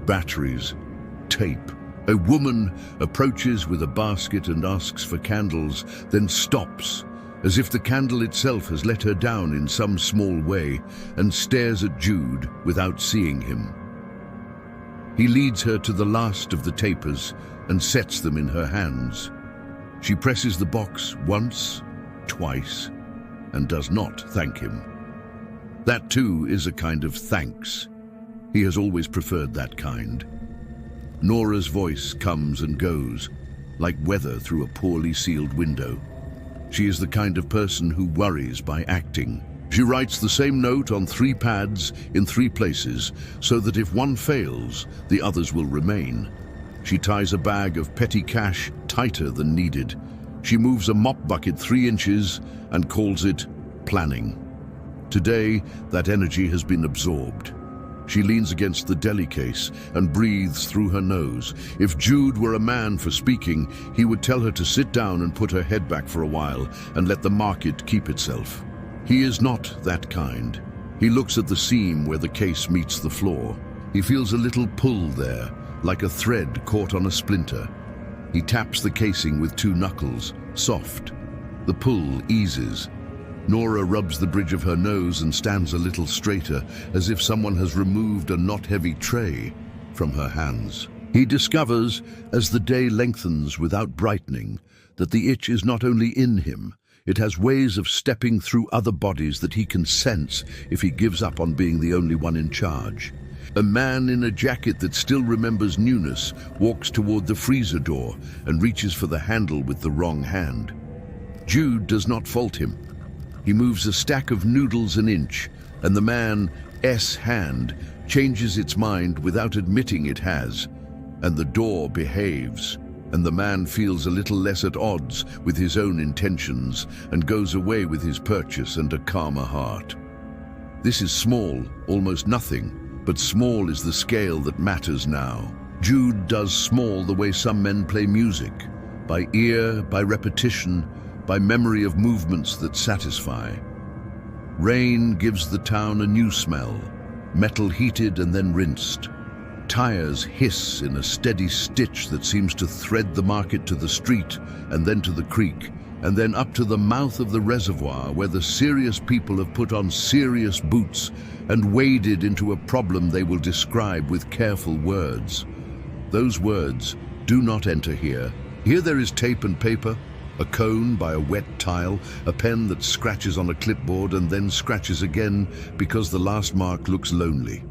batteries, tape. A woman approaches with a basket and asks for candles, then stops, as if the candle itself has let her down in some small way, and stares at Jude without seeing him. He leads her to the last of the tapers and sets them in her hands. She presses the box once, twice, and does not thank him. That too is a kind of thanks. He has always preferred that kind. Nora's voice comes and goes, like weather through a poorly sealed window. She is the kind of person who worries by acting. She writes the same note on 3 pads in 3 places, so that if one fails, the others will remain. She ties a bag of petty cash tighter than needed. She moves a mop bucket 3 inches and calls it planning. Today, that energy has been absorbed. She leans against the deli case and breathes through her nose. If Jude were a man for speaking, he would tell her to sit down and put her head back for a while and let the market keep itself. He is not that kind. He looks at the seam where the case meets the floor. He feels a little pull there, like a thread caught on a splinter. He taps the casing with 2 knuckles, soft. The pull eases. Nora rubs the bridge of her nose and stands a little straighter, as if someone has removed a not-heavy tray from her hands. He discovers, as the day lengthens without brightening, that the itch is not only in him. It has ways of stepping through other bodies that he can sense if he gives up on being the only one in charge. A man in a jacket that still remembers newness walks toward the freezer door and reaches for the handle with the wrong hand. Jude does not fault him. He moves a stack of noodles an inch, and the man's hand changes its mind without admitting it has, and the door behaves. and the man feels a little less at odds with his own intentions and goes away with his purchase and a calmer heart. This is small, almost nothing, but small is the scale that matters now. Jude does small the way some men play music, by ear, by repetition, by memory of movements that satisfy. Rain gives the town a new smell, metal heated and then rinsed. Tires hiss in a steady stitch that seems to thread the market to the street and then to the creek, and then up to the mouth of the reservoir where the serious people have put on serious boots and waded into a problem they will describe with careful words. Those words do not enter here. Here there is tape and paper, a cone by a wet tile, a pen that scratches on a clipboard and then scratches again because the last mark looks lonely.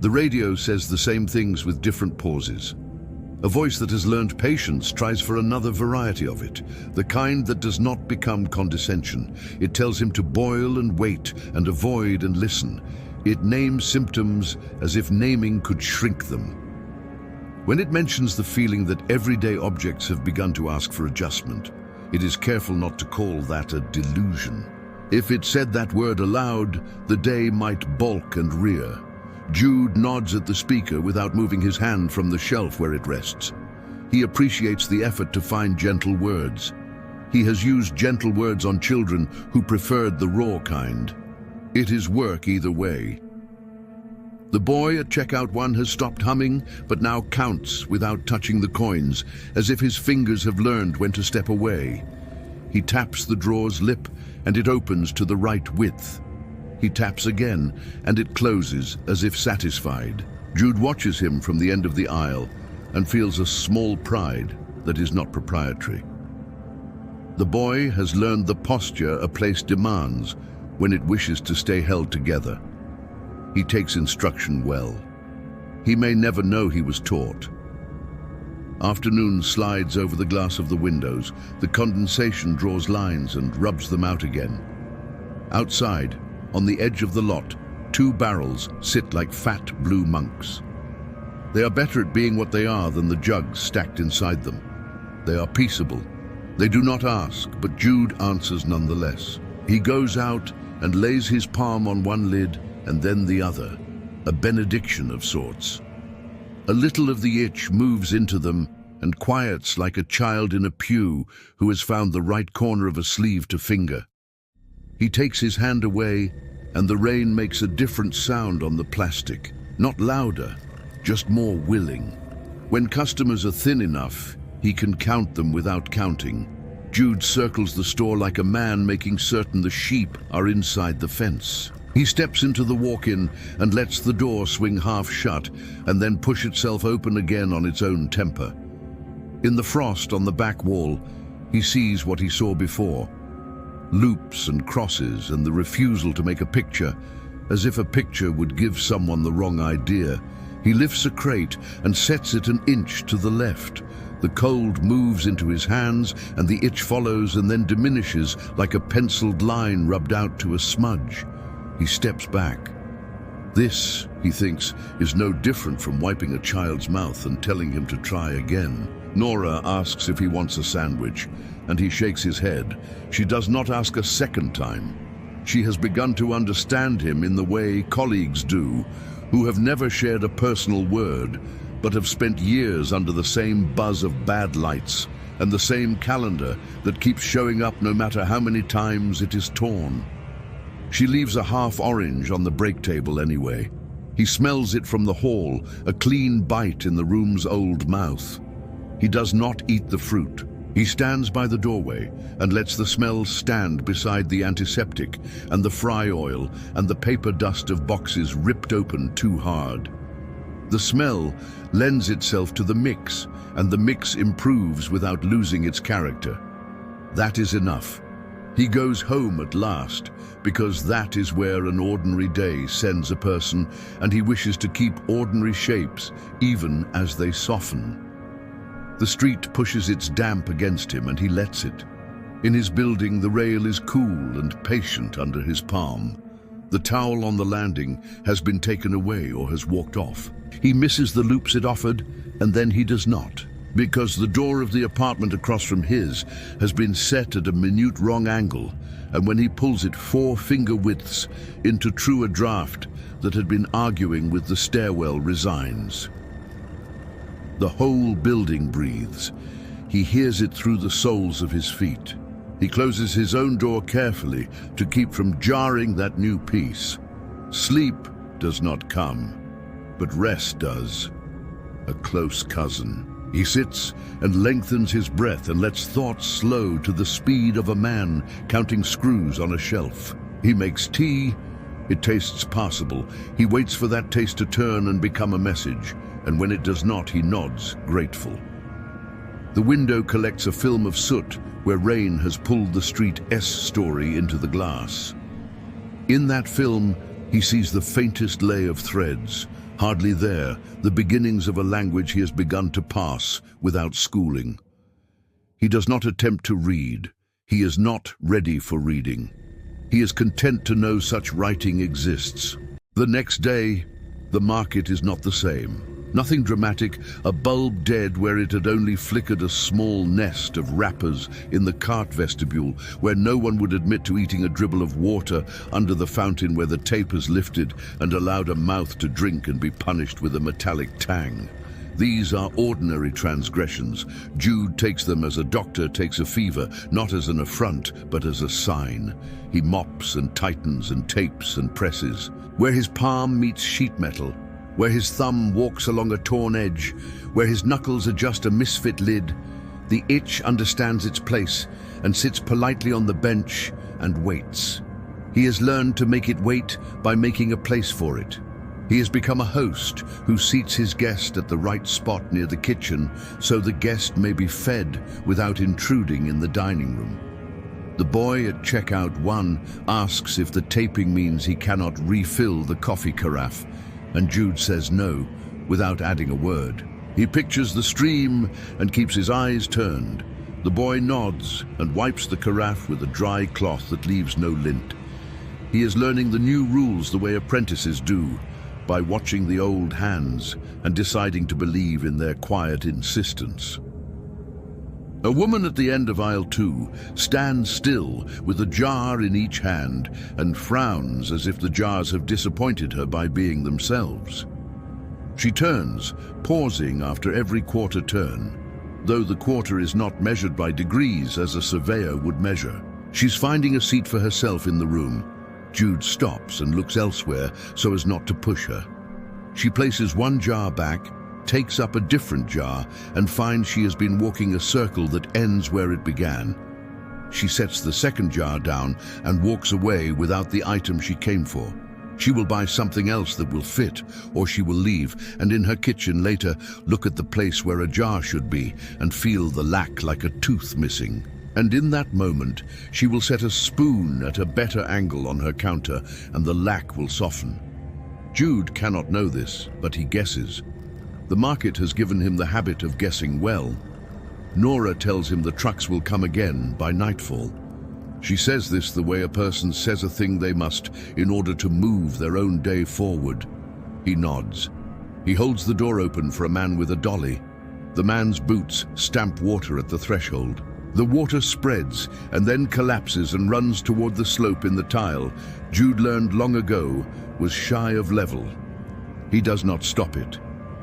The radio says the same things with different pauses. A voice that has learned patience tries for another variety of it, the kind that does not become condescension. It tells him to boil and wait and avoid and listen. It names symptoms as if naming could shrink them. When it mentions the feeling that everyday objects have begun to ask for adjustment, it is careful not to call that a delusion. If it said that word aloud, the day might balk and rear. Jude nods at the speaker without moving his hand from the shelf where it rests. He appreciates the effort to find gentle words. He has used gentle words on children who preferred the raw kind. It is work either way. The boy at checkout 1 has stopped humming, but now counts without touching the coins, as if his fingers have learned when to step away. He taps the drawer's lip, and it opens to the right width. He taps again, and it closes, as if satisfied. Jude watches him from the end of the aisle and feels a small pride that is not proprietary. The boy has learned the posture a place demands when it wishes to stay held together. He takes instruction well. He may never know he was taught. Afternoon slides over the glass of the windows. The condensation draws lines and rubs them out again. Outside, on the edge of the lot, 2 barrels sit like fat blue monks. They are better at being what they are than the jugs stacked inside them. They are peaceable. They do not ask, but Jude answers nonetheless. He goes out and lays his palm on one lid and then the other, a benediction of sorts. A little of the itch moves into them and quiets like a child in a pew who has found the right corner of a sleeve to finger. He takes his hand away, and the rain makes a different sound on the plastic, not louder, just more willing. When customers are thin enough, he can count them without counting. Jude circles the store like a man making certain the sheep are inside the fence. He steps into the walk-in and lets the door swing half shut and then push itself open again on its own temper. In the frost on the back wall, he sees what he saw before. Loops and crosses and the refusal to make a picture, as if a picture would give someone the wrong idea. He lifts a crate and sets it an inch to the left. The cold moves into his hands and the itch follows and then diminishes like a penciled line rubbed out to a smudge. He steps back. This, he thinks, is no different from wiping a child's mouth and telling him to try again. Nora asks if he wants a sandwich, and he shakes his head. She does not ask a second time. She has begun to understand him in the way colleagues do, who have never shared a personal word, but have spent years under the same buzz of bad lights and the same calendar that keeps showing up no matter how many times it is torn. She leaves a half orange on the break table anyway. He smells it from the hall, a clean bite in the room's old mouth. He does not eat the fruit. He stands by the doorway and lets the smell stand beside the antiseptic and the fry oil and the paper dust of boxes ripped open too hard. The smell lends itself to the mix, and the mix improves without losing its character. That is enough. He goes home at last, because that is where an ordinary day sends a person, and he wishes to keep ordinary shapes even as they soften. The street pushes its damp against him, and he lets it. In his building, the rail is cool and patient under his palm. The towel on the landing has been taken away or has walked off. He misses the loops it offered, and then he does not. because the door of the apartment across from his has been set at a minute wrong angle, and when he pulls it 4 finger widths into true a draught that had been arguing with the stairwell resigns. The whole building breathes. He hears it through the soles of his feet. He closes his own door carefully to keep from jarring that new piece. Sleep does not come, but rest does. A close cousin. He sits and lengthens his breath and lets thoughts slow to the speed of a man counting screws on a shelf. He makes tea. It tastes passable. He waits for that taste to turn and become a message, and when it does not, he nods, grateful. The window collects a film of soot where rain has pulled the street S story into the glass. In that film, he sees the faintest lay of threads, hardly there, the beginnings of a language he has begun to pass without schooling. He does not attempt to read. He is not ready for reading. He is content to know such writing exists. The next day, the market is not the same. Nothing dramatic, a bulb dead where it had only flickered a small nest of wrappers in the cart vestibule, where no one would admit to eating a dribble of water under the fountain where the tapers lifted and allowed a mouth to drink and be punished with a metallic tang. These are ordinary transgressions. Jude takes them as a doctor takes a fever, not as an affront, but as a sign. He mops and tightens and tapes and presses. Where his palm meets sheet metal, where his thumb walks along a torn edge, where his knuckles adjust a misfit lid, the itch understands its place and sits politely on the bench and waits. He has learned to make it wait by making a place for it. He has become a host who seats his guest at the right spot near the kitchen so the guest may be fed without intruding in the dining room. The boy at checkout 1 asks if the taping means he cannot refill the coffee carafe, and Jude says no, without adding a word. He pictures the stream and keeps his eyes turned. The boy nods and wipes the carafe with a dry cloth that leaves no lint. He is learning the new rules the way apprentices do, by watching the old hands and deciding to believe in their quiet insistence. A woman at the end of aisle 2 stands still with a jar in each hand and frowns as if the jars have disappointed her by being themselves. She turns, pausing after every quarter turn, though the quarter is not measured by degrees as a surveyor would measure. She's finding a seat for herself in the room. Jude stops and looks elsewhere so as not to push her. She places one jar back, takes up a different jar, and finds she has been walking a circle that ends where it began. She sets the second jar down and walks away without the item she came for. She will buy something else that will fit, or she will leave, and in her kitchen later look at the place where a jar should be and feel the lack like a tooth missing. And in that moment, she will set a spoon at a better angle on her counter, and the lack will soften. Jude cannot know this, but he guesses. The market has given him the habit of guessing well. Nora tells him the trucks will come again by nightfall. She says this the way a person says a thing they must in order to move their own day forward. He nods. He holds the door open for a man with a dolly. The man's boots stamp water at the threshold. The water spreads and then collapses and runs toward the slope in the tile Jude learned long ago was shy of level. He does not stop it.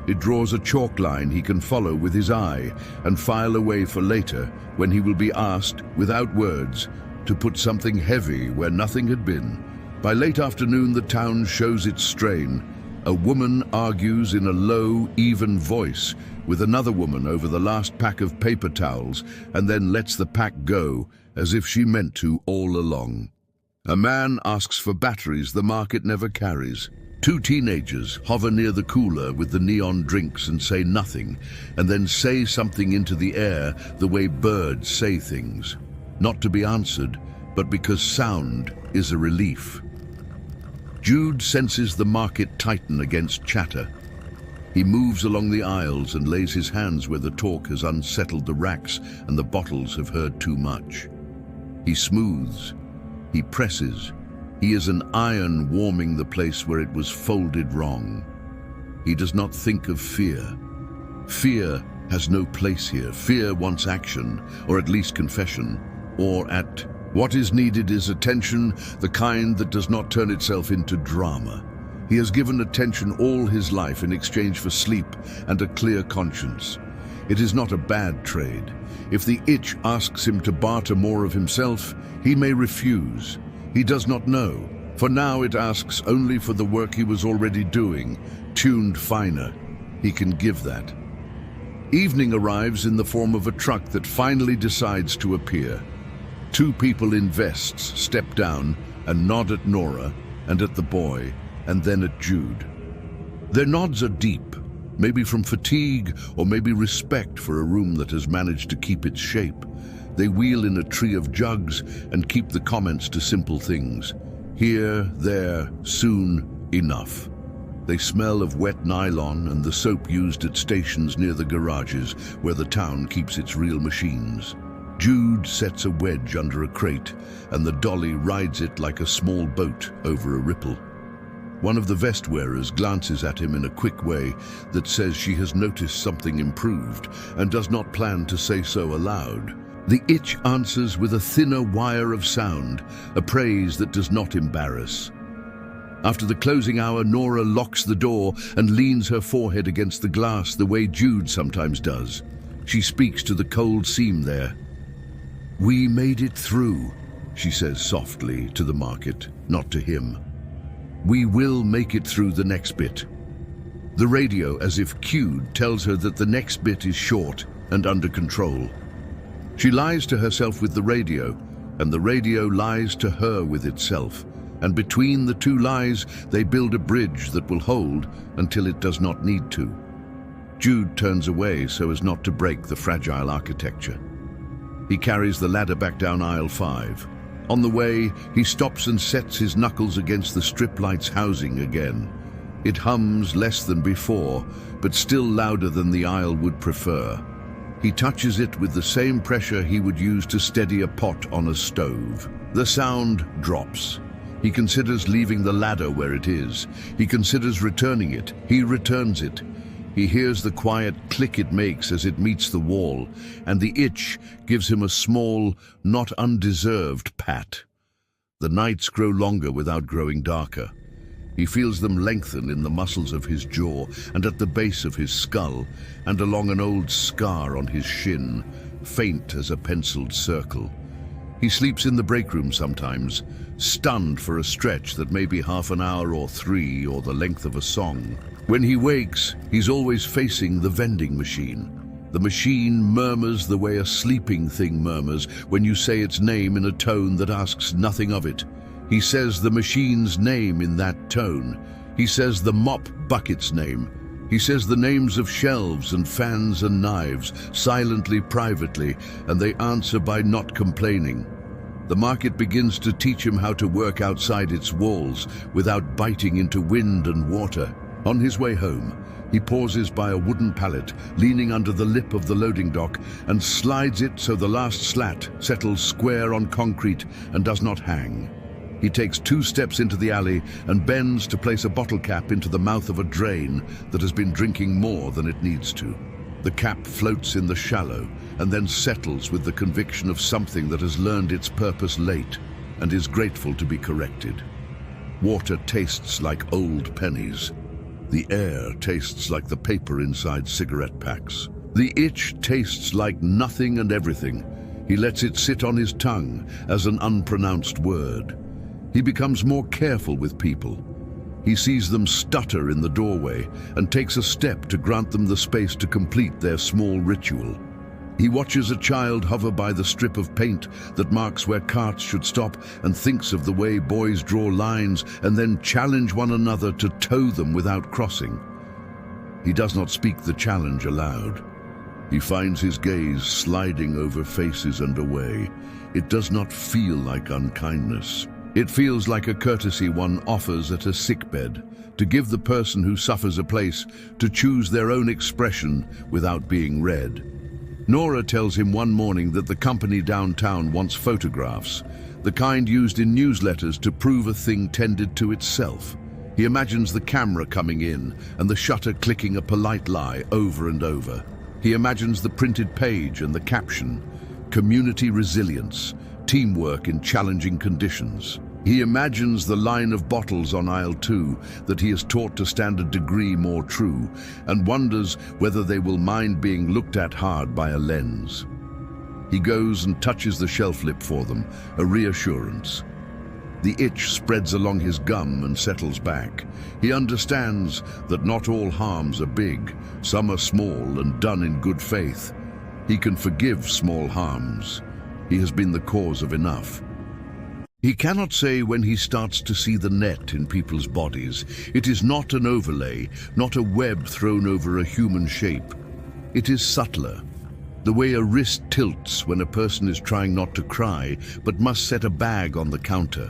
It draws a chalk line he can follow with his eye and file away for later when he will be asked, without words, to put something heavy where nothing had been. By late afternoon, the town shows its strain. A woman argues in a low, even voice with another woman over the last pack of paper towels and then lets the pack go as if she meant to all along. A man asks for batteries the market never carries. 2 teenagers hover near the cooler with the neon drinks and say nothing, and then say something into the air the way birds say things. Not to be answered, but because sound is a relief. Jude senses the market tighten against chatter. He moves along the aisles and lays his hands where the talk has unsettled the racks and the bottles have heard too much. He smooths. He presses. He is an iron warming the place where it was folded wrong. He does not think of fear. Fear has no place here. Fear wants action, or at least confession, or at what is needed is attention, the kind that does not turn itself into drama. He has given attention all his life in exchange for sleep and a clear conscience. It is not a bad trade. If the itch asks him to barter more of himself, he may refuse. He does not know, for now it asks only for the work he was already doing, tuned finer. He can give that. Evening arrives in the form of a truck that finally decides to appear. Two people in vests step down and nod at Nora and at the boy, and then at Jude. Their nods are deep, maybe from fatigue or maybe respect for a room that has managed to keep its shape. They wheel in a tree of jugs and keep the comments to simple things. Here, there, soon, enough. They smell of wet nylon and the soap used at stations near the garages where the town keeps its real machines. Jude sets a wedge under a crate and the dolly rides it like a small boat over a ripple. One of the vest wearers glances at him in a quick way that says she has noticed something improved and does not plan to say so aloud. The itch answers with a thinner wire of sound, a praise that does not embarrass. After the closing hour, Nora locks the door and leans her forehead against the glass the way Jude sometimes does. She speaks to the cold seam there. "We made it through," she says softly to the market, not to him. "We will make it through the next bit." The radio, as if cued, tells her that the next bit is short and under control. She lies to herself with the radio, and the radio lies to her with itself, and between the two lies they build a bridge that will hold until it does not need to. Jude turns away so as not to break the fragile architecture. He carries the ladder back down aisle 5. On the way, he stops and sets his knuckles against the strip light's housing again. It hums less than before, but still louder than the aisle would prefer. He touches it with the same pressure he would use to steady a pot on a stove. The sound drops. He considers leaving the ladder where it is. He considers returning it. He returns it. He hears the quiet click it makes as it meets the wall, and the itch gives him a small, not undeserved pat. The nights grow longer without growing darker. He feels them lengthen in the muscles of his jaw and at the base of his skull and along an old scar on his shin, faint as a penciled circle. He sleeps in the break room sometimes, stunned for a stretch that may be half an hour or 3 or the length of a song. When he wakes, he's always facing the vending machine. The machine murmurs the way a sleeping thing murmurs when you say its name in a tone that asks nothing of it. He says the machine's name in that tone. He says the mop bucket's name. He says the names of shelves and fans and knives, silently, privately, and they answer by not complaining. The market begins to teach him how to work outside its walls without biting into wind and water. On his way home, he pauses by a wooden pallet, leaning under the lip of the loading dock, and slides it so the last slat settles square on concrete and does not hang. He takes 2 steps into the alley and bends to place a bottle cap into the mouth of a drain that has been drinking more than it needs to. The cap floats in the shallow and then settles with the conviction of something that has learned its purpose late and is grateful to be corrected. Water tastes like old pennies. The air tastes like the paper inside cigarette packs. The itch tastes like nothing and everything. He lets it sit on his tongue as an unpronounced word. He becomes more careful with people. He sees them stutter in the doorway and takes a step to grant them the space to complete their small ritual. He watches a child hover by the strip of paint that marks where carts should stop and thinks of the way boys draw lines and then challenge one another to tow them without crossing. He does not speak the challenge aloud. He finds his gaze sliding over faces and away. It does not feel like unkindness. It feels like a courtesy one offers at a sickbed, to give the person who suffers a place to choose their own expression without being read. Nora tells him one morning that the company downtown wants photographs, the kind used in newsletters to prove a thing tended to itself. He imagines the camera coming in and the shutter clicking a polite lie over and over. He imagines the printed page and the caption, "Community resilience, teamwork in challenging conditions." He imagines the line of bottles on aisle 2 that he is taught to stand a degree more true, and wonders whether they will mind being looked at hard by a lens. He goes and touches the shelf lip for them, a reassurance. The itch spreads along his gum and settles back. He understands that not all harms are big, some are small and done in good faith. He can forgive small harms. He has been the cause of enough. He cannot say when he starts to see the net in people's bodies. It is not an overlay, not a web thrown over a human shape. It is subtler. The way a wrist tilts when a person is trying not to cry, but must set a bag on the counter.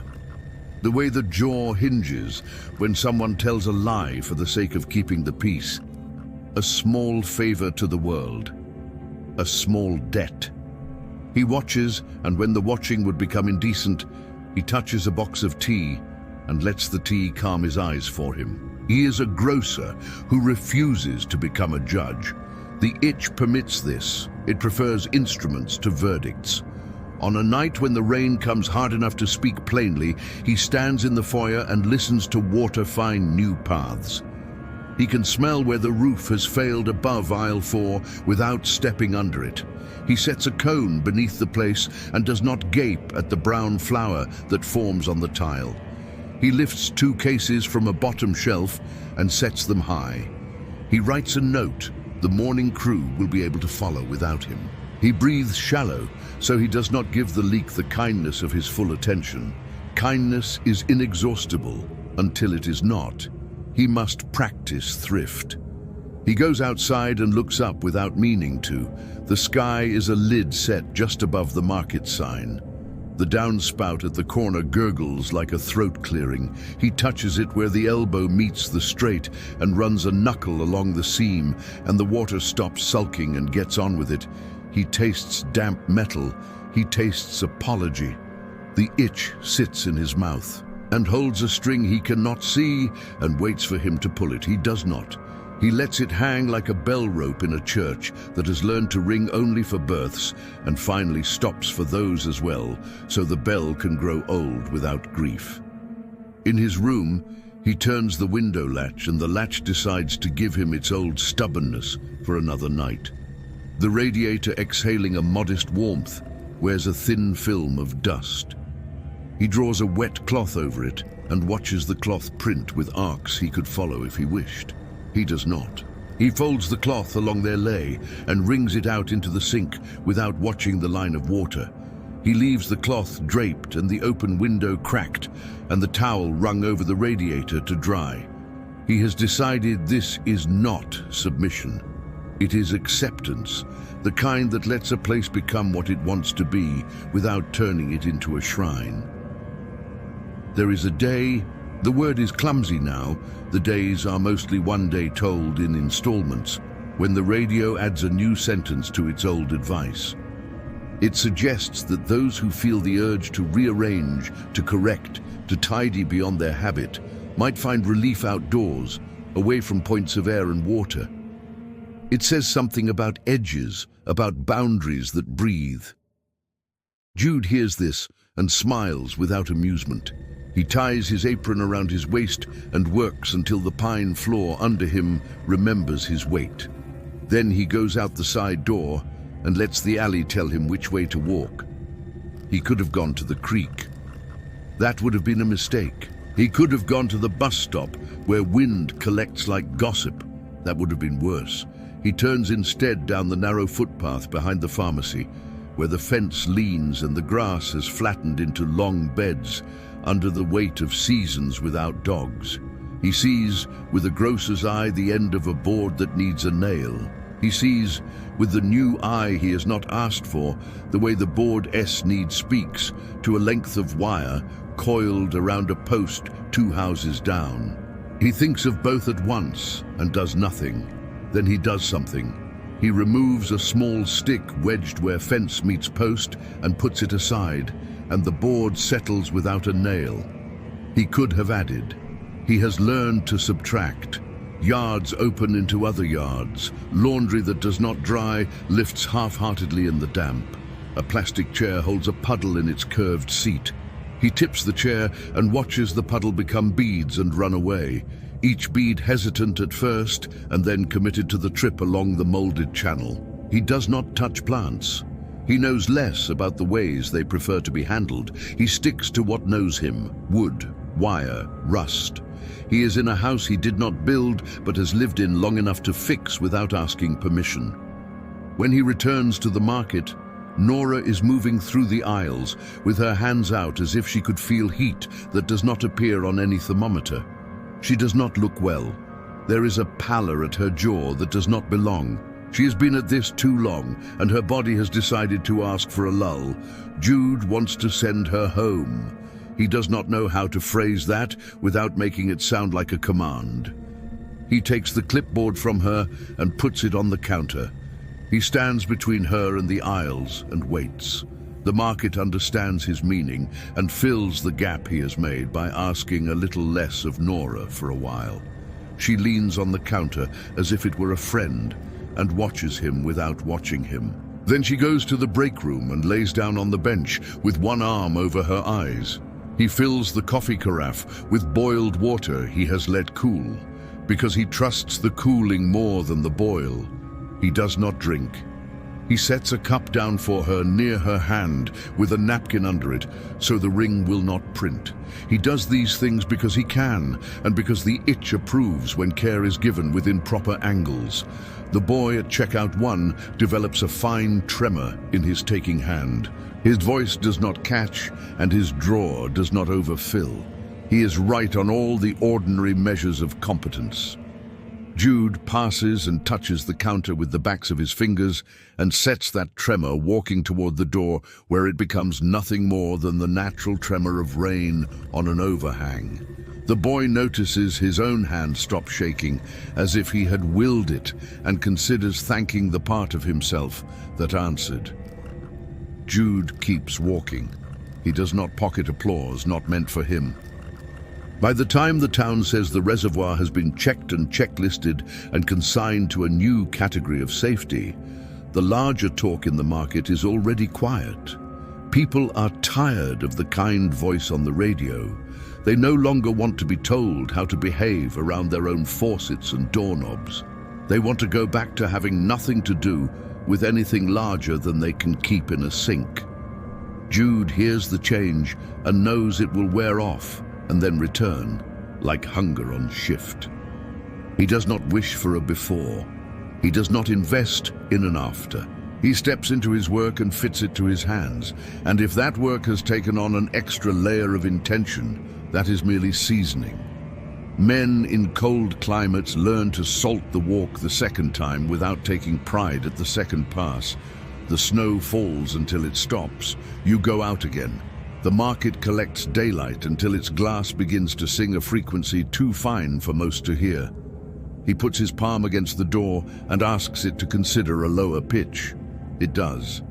The way the jaw hinges when someone tells a lie for the sake of keeping the peace. A small favor to the world. A small debt. He watches, and when the watching would become indecent, he touches a box of tea and lets the tea calm his eyes for him. He is a grocer who refuses to become a judge. The itch permits this. It prefers instruments to verdicts. On a night when the rain comes hard enough to speak plainly, he stands in the foyer and listens to water find new paths. He can smell where the roof has failed above aisle 4 without stepping under it. He sets a cone beneath the place and does not gape at the brown flour that forms on the tile. He lifts 2 cases from a bottom shelf and sets them high. He writes a note the morning crew will be able to follow without him. He breathes shallow, so he does not give the leak the kindness of his full attention. Kindness is inexhaustible until it is not. He must practice thrift. He goes outside and looks up without meaning to. The sky is a lid set just above the market sign. The downspout at the corner gurgles like a throat clearing. He touches it where the elbow meets the straight and runs a knuckle along the seam, and the water stops sulking and gets on with it. He tastes damp metal. He tastes apology. The itch sits in his mouth and holds a string he cannot see and waits for him to pull it. He does not. He lets it hang like a bell rope in a church that has learned to ring only for births and finally stops for those as well, so the bell can grow old without grief. In his room, he turns the window latch, and the latch decides to give him its old stubbornness for another night. The radiator, exhaling a modest warmth, wears a thin film of dust. He draws a wet cloth over it and watches the cloth print with arcs he could follow if he wished. He does not. He folds the cloth along their lay and wrings it out into the sink without watching the line of water. He leaves the cloth draped and the open window cracked and the towel wrung over the radiator to dry. He has decided this is not submission. It is acceptance, the kind that lets a place become what it wants to be without turning it into a shrine. There is a day. The word is clumsy now. The days are mostly one day told in installments, when the radio adds a new sentence to its old advice. It suggests that those who feel the urge to rearrange, to correct, to tidy beyond their habit, might find relief outdoors, away from points of air and water. It says something about edges, about boundaries that breathe. Jude hears this and smiles without amusement. He ties his apron around his waist and works until the pine floor under him remembers his weight. Then he goes out the side door and lets the alley tell him which way to walk. He could have gone to the creek. That would have been a mistake. He could have gone to the bus stop where wind collects like gossip. That would have been worse. He turns instead down the narrow footpath behind the pharmacy, where the fence leans and the grass has flattened into long beds under the weight of seasons without dogs. He sees, with a grocer's eye, the end of a board that needs a nail. He sees, with the new eye he has not asked for, the way the board S need speaks to a length of wire coiled around a post 2 houses down. He thinks of both at once and does nothing. Then he does something. He removes a small stick wedged where fence meets post and puts it aside, and the board settles without a nail. He could have added. He has learned to subtract. Yards open into other yards. Laundry that does not dry lifts half-heartedly in the damp. A plastic chair holds a puddle in its curved seat. He tips the chair and watches the puddle become beads and run away, each bead hesitant at first and then committed to the trip along the molded channel. He does not touch plants. He knows less about the ways they prefer to be handled. He sticks to what knows him: wood, wire, rust. He is in a house he did not build, but has lived in long enough to fix without asking permission. When he returns to the market, Nora is moving through the aisles with her hands out as if she could feel heat that does not appear on any thermometer. She does not look well. There is a pallor at her jaw that does not belong. She has been at this too long, and her body has decided to ask for a lull. Jude wants to send her home. He does not know how to phrase that without making it sound like a command. He takes the clipboard from her and puts it on the counter. He stands between her and the aisles and waits. The market understands his meaning and fills the gap he has made by asking a little less of Nora for a while. She leans on the counter as if it were a friend and watches him without watching him. Then she goes to the break room and lays down on the bench with one arm over her eyes. He fills the coffee carafe with boiled water he has let cool, because he trusts the cooling more than the boil. He does not drink. He sets a cup down for her near her hand with a napkin under it so the ring will not print. He does these things because he can and because the itch approves when care is given within proper angles. The boy at checkout 1 develops a fine tremor in his taking hand. His voice does not catch and his drawer does not overfill. He is right on all the ordinary measures of competence. Jude passes and touches the counter with the backs of his fingers and sets that tremor walking toward the door, where it becomes nothing more than the natural tremor of rain on an overhang. The boy notices his own hand stop shaking as if he had willed it and considers thanking the part of himself that answered. Jude keeps walking. He does not pocket applause not meant for him. By the time the town says the reservoir has been checked and checklisted and consigned to a new category of safety, the larger talk in the market is already quiet. People are tired of the kind voice on the radio. They no longer want to be told how to behave around their own faucets and doorknobs. They want to go back to having nothing to do with anything larger than they can keep in a sink. Jude hears the change and knows it will wear off and then return, like hunger on shift. He does not wish for a before. He does not invest in an after. He steps into his work and fits it to his hands, and if that work has taken on an extra layer of intention, that is merely seasoning. Men in cold climates learn to salt the walk the second time without taking pride at the second pass. The snow falls until it stops. You go out again. The market collects daylight until its glass begins to sing a frequency too fine for most to hear. He puts his palm against the door and asks it to consider a lower pitch. It does.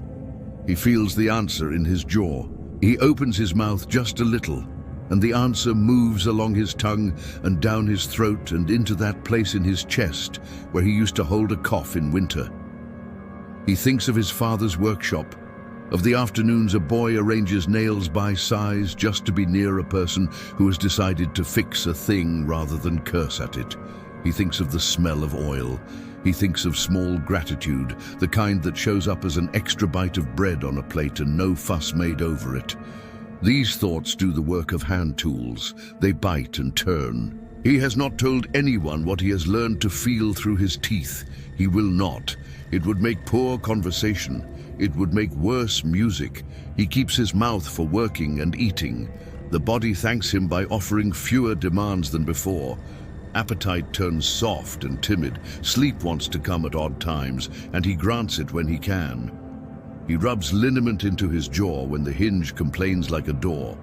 He feels the answer in his jaw. He opens his mouth just a little, and the answer moves along his tongue and down his throat and into that place in his chest where he used to hold a cough in winter. He thinks of his father's workshop, of the afternoons a boy arranges nails by size just to be near a person who has decided to fix a thing rather than curse at it. He thinks of the smell of oil. He thinks of small gratitude, the kind that shows up as an extra bite of bread on a plate and no fuss made over it. These thoughts do the work of hand tools. They bite and turn. He has not told anyone what he has learned to feel through his teeth. He will not. It would make poor conversation. It would make worse music. He keeps his mouth for working and eating. The body thanks him by offering fewer demands than before. Appetite turns soft and timid. Sleep wants to come at odd times, and he grants it when he can. He rubs liniment into his jaw when the hinge complains like a door.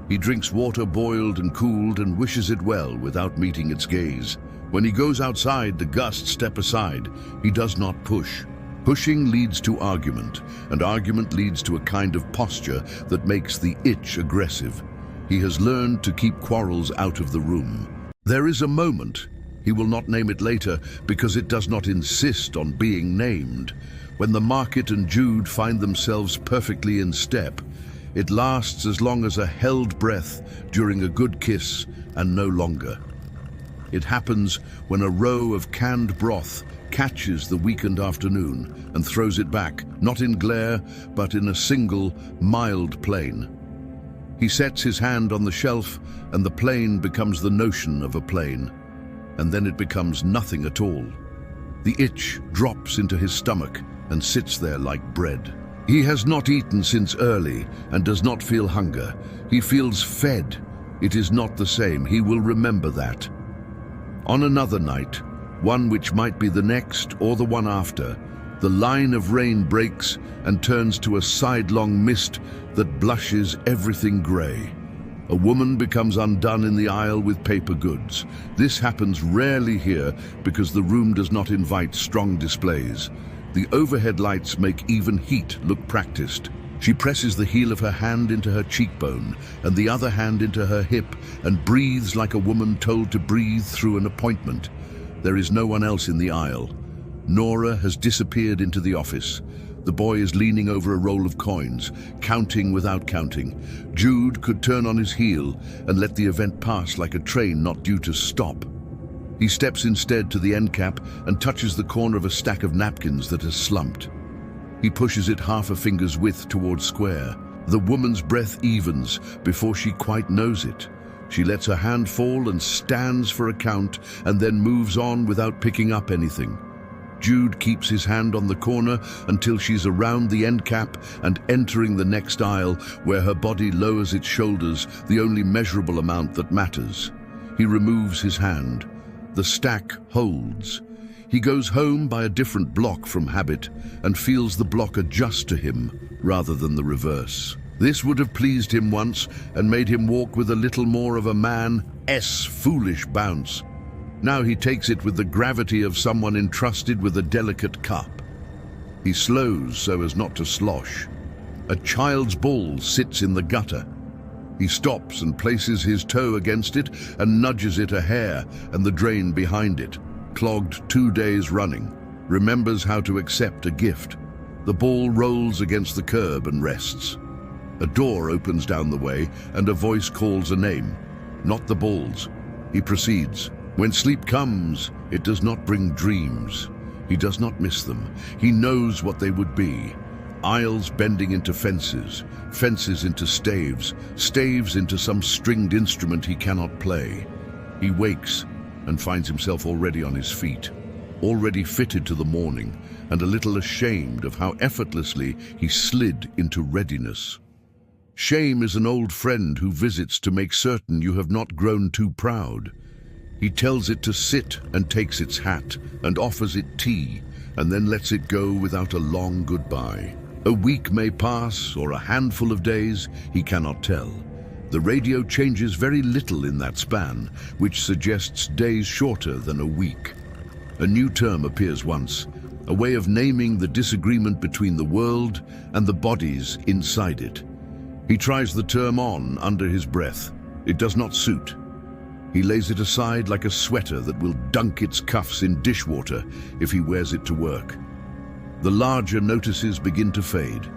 He drinks water boiled and cooled and wishes it well without meeting its gaze. When he goes outside, the gusts step aside. He does not push. Pushing leads to argument, and argument leads to a kind of posture that makes the itch aggressive. He has learned to keep quarrels out of the room. There is a moment, He will not name it later because it does not insist on being named. When the market and Jude find themselves perfectly in step, it lasts as long as a held breath during a good kiss and no longer. It happens when a row of canned broth catches the weakened afternoon and throws it back, not in glare, but in a single, mild plane. He sets his hand on the shelf, and the plane becomes the notion of a plane, and then it becomes nothing at all. The itch drops into his stomach and sits there like bread. He has not eaten since early and does not feel hunger. He feels fed. It is not the same. He will remember that. On another night, one which might be the next or the one after, the line of rain breaks and turns to a sidelong mist that blushes everything grey. A woman becomes undone in the aisle with paper goods. This happens rarely here because the room does not invite strong displays. The overhead lights make even heat look practiced. She presses the heel of her hand into her cheekbone and the other hand into her hip and breathes like a woman told to breathe through an appointment. There is no one else in the aisle. Nora has disappeared into the office. The boy is leaning over a roll of coins, counting without counting. Jude could turn on his heel and let the event pass like a train not due to stop. He steps instead to the end cap and touches the corner of a stack of napkins that has slumped. He pushes it half a finger's width towards square. The woman's breath evens before she quite knows it. She lets her hand fall and stands for a count and then moves on without picking up anything. Jude keeps his hand on the corner until she's around the end cap and entering the next aisle where her body lowers its shoulders, the only measurable amount that matters. He removes his hand. The stack holds. He goes home by a different block from habit and feels the block adjust to him rather than the reverse. This would have pleased him once and made him walk with a little more of a man's foolish bounce. Now he takes it with the gravity of someone entrusted with a delicate cup. He slows so as not to slosh. A child's ball sits in the gutter. He stops and places his toe against it and nudges it a hair and the drain behind it. Clogged 2 days running, remembers how to accept a gift. The ball rolls against the curb and rests. A door opens down the way and a voice calls a name, not the ball's. He proceeds. When sleep comes, it does not bring dreams. He does not miss them. He knows what they would be. Aisles bending into fences, fences into staves, staves into some stringed instrument he cannot play. He wakes and finds himself already on his feet, already fitted to the morning, and a little ashamed of how effortlessly he slid into readiness. Shame is an old friend who visits to make certain you have not grown too proud. He tells it to sit and takes its hat and offers it tea and then lets it go without a long goodbye. A week may pass or a handful of days, he cannot tell. The radio changes very little in that span, which suggests days shorter than a week. A new term appears once, a way of naming the disagreement between the world and the bodies inside it. He tries the term on under his breath. It does not suit. He lays it aside like a sweater that will dunk its cuffs in dishwater if he wears it to work. The larger notices begin to fade.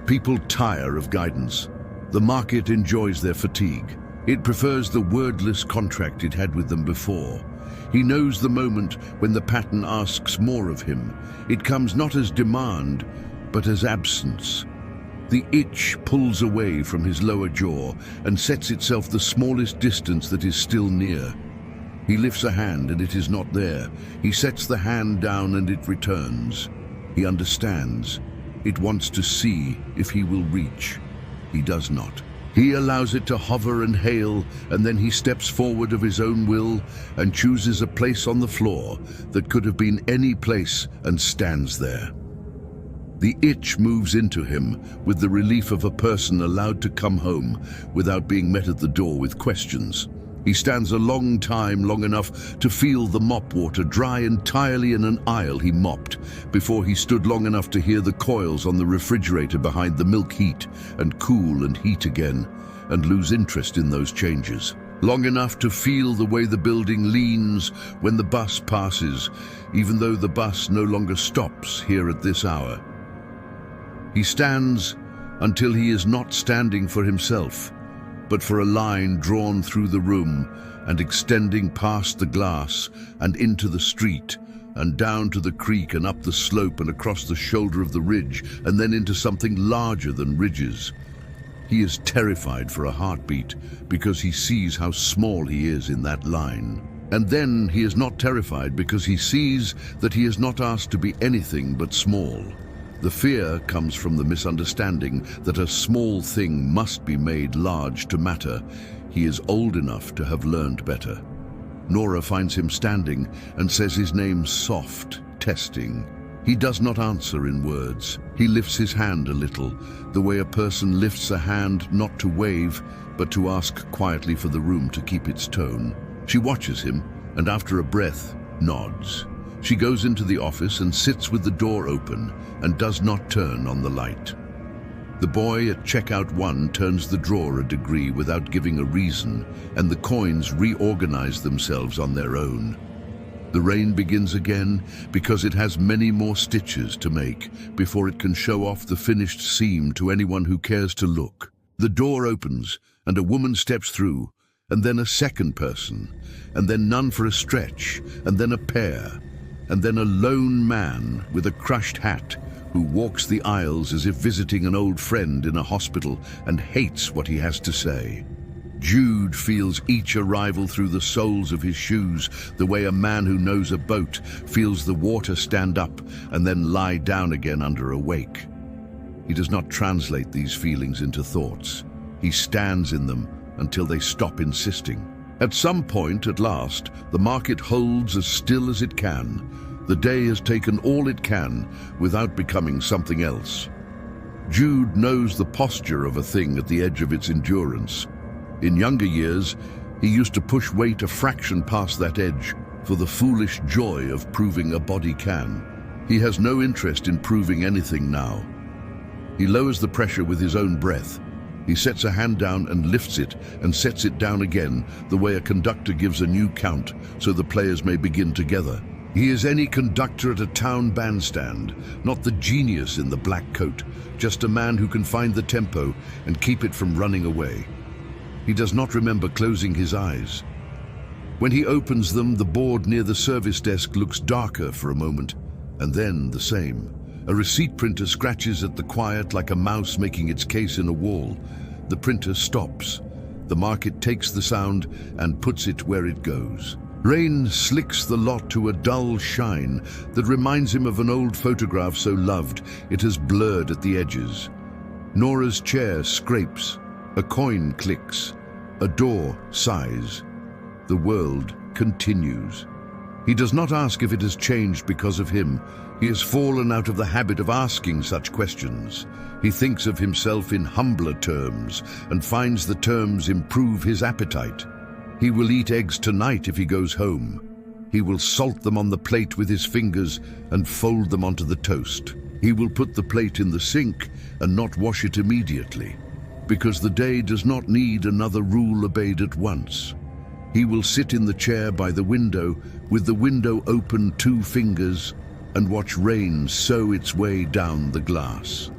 People tire of guidance. The market enjoys their fatigue. It prefers the wordless contract it had with them before. He knows the moment when the pattern asks more of him. It comes not as demand, but as absence. The itch pulls away from his lower jaw and sets itself the smallest distance that is still near. He lifts a hand and it is not there. He sets the hand down and it returns. He understands. It wants to see if he will reach. He does not. He allows it to hover and hail, and then he steps forward of his own will and chooses a place on the floor that could have been any place and stands there. The itch moves into him with the relief of a person allowed to come home without being met at the door with questions. He stands a long time, long enough to feel the mop water dry entirely in an aisle he mopped, before he stood long enough to hear the coils on the refrigerator behind the milk heat and cool and heat again, and lose interest in those changes. long enough to feel the way the building leans when the bus passes, even though the bus no longer stops here at this hour. He stands until he is not standing for himself, but for a line drawn through the room and extending past the glass and into the street and down to the creek and up the slope and across the shoulder of the ridge and then into something larger than ridges. He is terrified for a heartbeat because he sees how small he is in that line. And then he is not terrified because he sees that he is not asked to be anything but small. The fear comes from the misunderstanding that a small thing must be made large to matter. He is old enough to have learned better. Nora finds him standing and says his name soft, testing. He does not answer in words. He lifts his hand a little, the way a person lifts a hand not to wave, but to ask quietly for the room to keep its tone. She watches him, and after a breath, nods. She goes into the office and sits with the door open and does not turn on the light. The boy at checkout 1 turns the drawer a degree without giving a reason, and the coins reorganize themselves on their own. The rain begins again because it has many more stitches to make before it can show off the finished seam to anyone who cares to look. The door opens and a woman steps through, and then a second person, and then none for a stretch, and then a pair, and then a lone man with a crushed hat who walks the aisles as if visiting an old friend in a hospital and hates what he has to say. Jude feels each arrival through the soles of his shoes, the way a man who knows a boat feels the water stand up and then lie down again under a wake. He does not translate these feelings into thoughts. He stands in them until they stop insisting. At some point, at last, the market holds as still as it can. The day has taken all it can without becoming something else. Jude knows the posture of a thing at the edge of its endurance. In younger years, he used to push weight a fraction past that edge for the foolish joy of proving a body can. He has no interest in proving anything now. He lowers the pressure with his own breath. He sets a hand down and lifts it and sets it down again, the way a conductor gives a new count so the players may begin together. He is any conductor at a town bandstand, not the genius in the black coat, just a man who can find the tempo and keep it from running away. He does not remember closing his eyes. When he opens them, the board near the service desk looks darker for a moment, and then the same. A receipt printer scratches at the quiet like a mouse making its case in a wall. The printer stops. The market takes the sound and puts it where it goes. Rain slicks the lot to a dull shine that reminds him of an old photograph so loved it has blurred at the edges. Nora's chair scrapes. A coin clicks. A door sighs. The world continues. He does not ask if it has changed because of him. He has fallen out of the habit of asking such questions. He thinks of himself in humbler terms and finds the terms improve his appetite. He will eat eggs tonight if he goes home. He will salt them on the plate with his fingers and fold them onto the toast. He will put the plate in the sink and not wash it immediately, because the day does not need another rule obeyed at once. He will sit in the chair by the window with the window open 2 fingers and watch rain sow its way down the glass.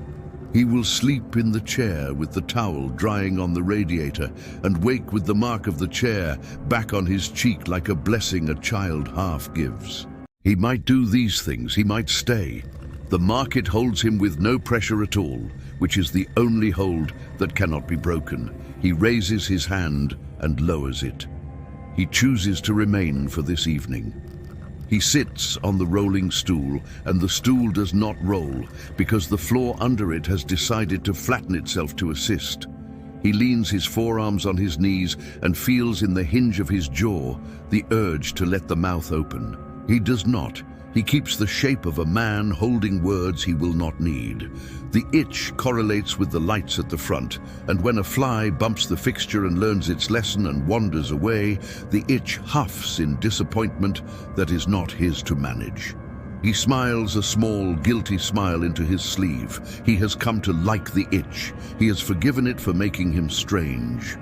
He will sleep in the chair with the towel drying on the radiator and wake with the mark of the chair back on his cheek like a blessing a child half gives. He might do these things, he might stay. The market holds him with no pressure at all, which is the only hold that cannot be broken. He raises his hand and lowers it. He chooses to remain for this evening. He sits on the rolling stool, and the stool does not roll because the floor under it has decided to flatten itself to assist. He leans his forearms on his knees and feels in the hinge of his jaw the urge to let the mouth open. He does not. He keeps the shape of a man holding words he will not need. The itch correlates with the lights at the front, and when a fly bumps the fixture and learns its lesson and wanders away, the itch huffs in disappointment that is not his to manage. He smiles a small, guilty smile into his sleeve. He has come to like the itch. He has forgiven it for making him strange.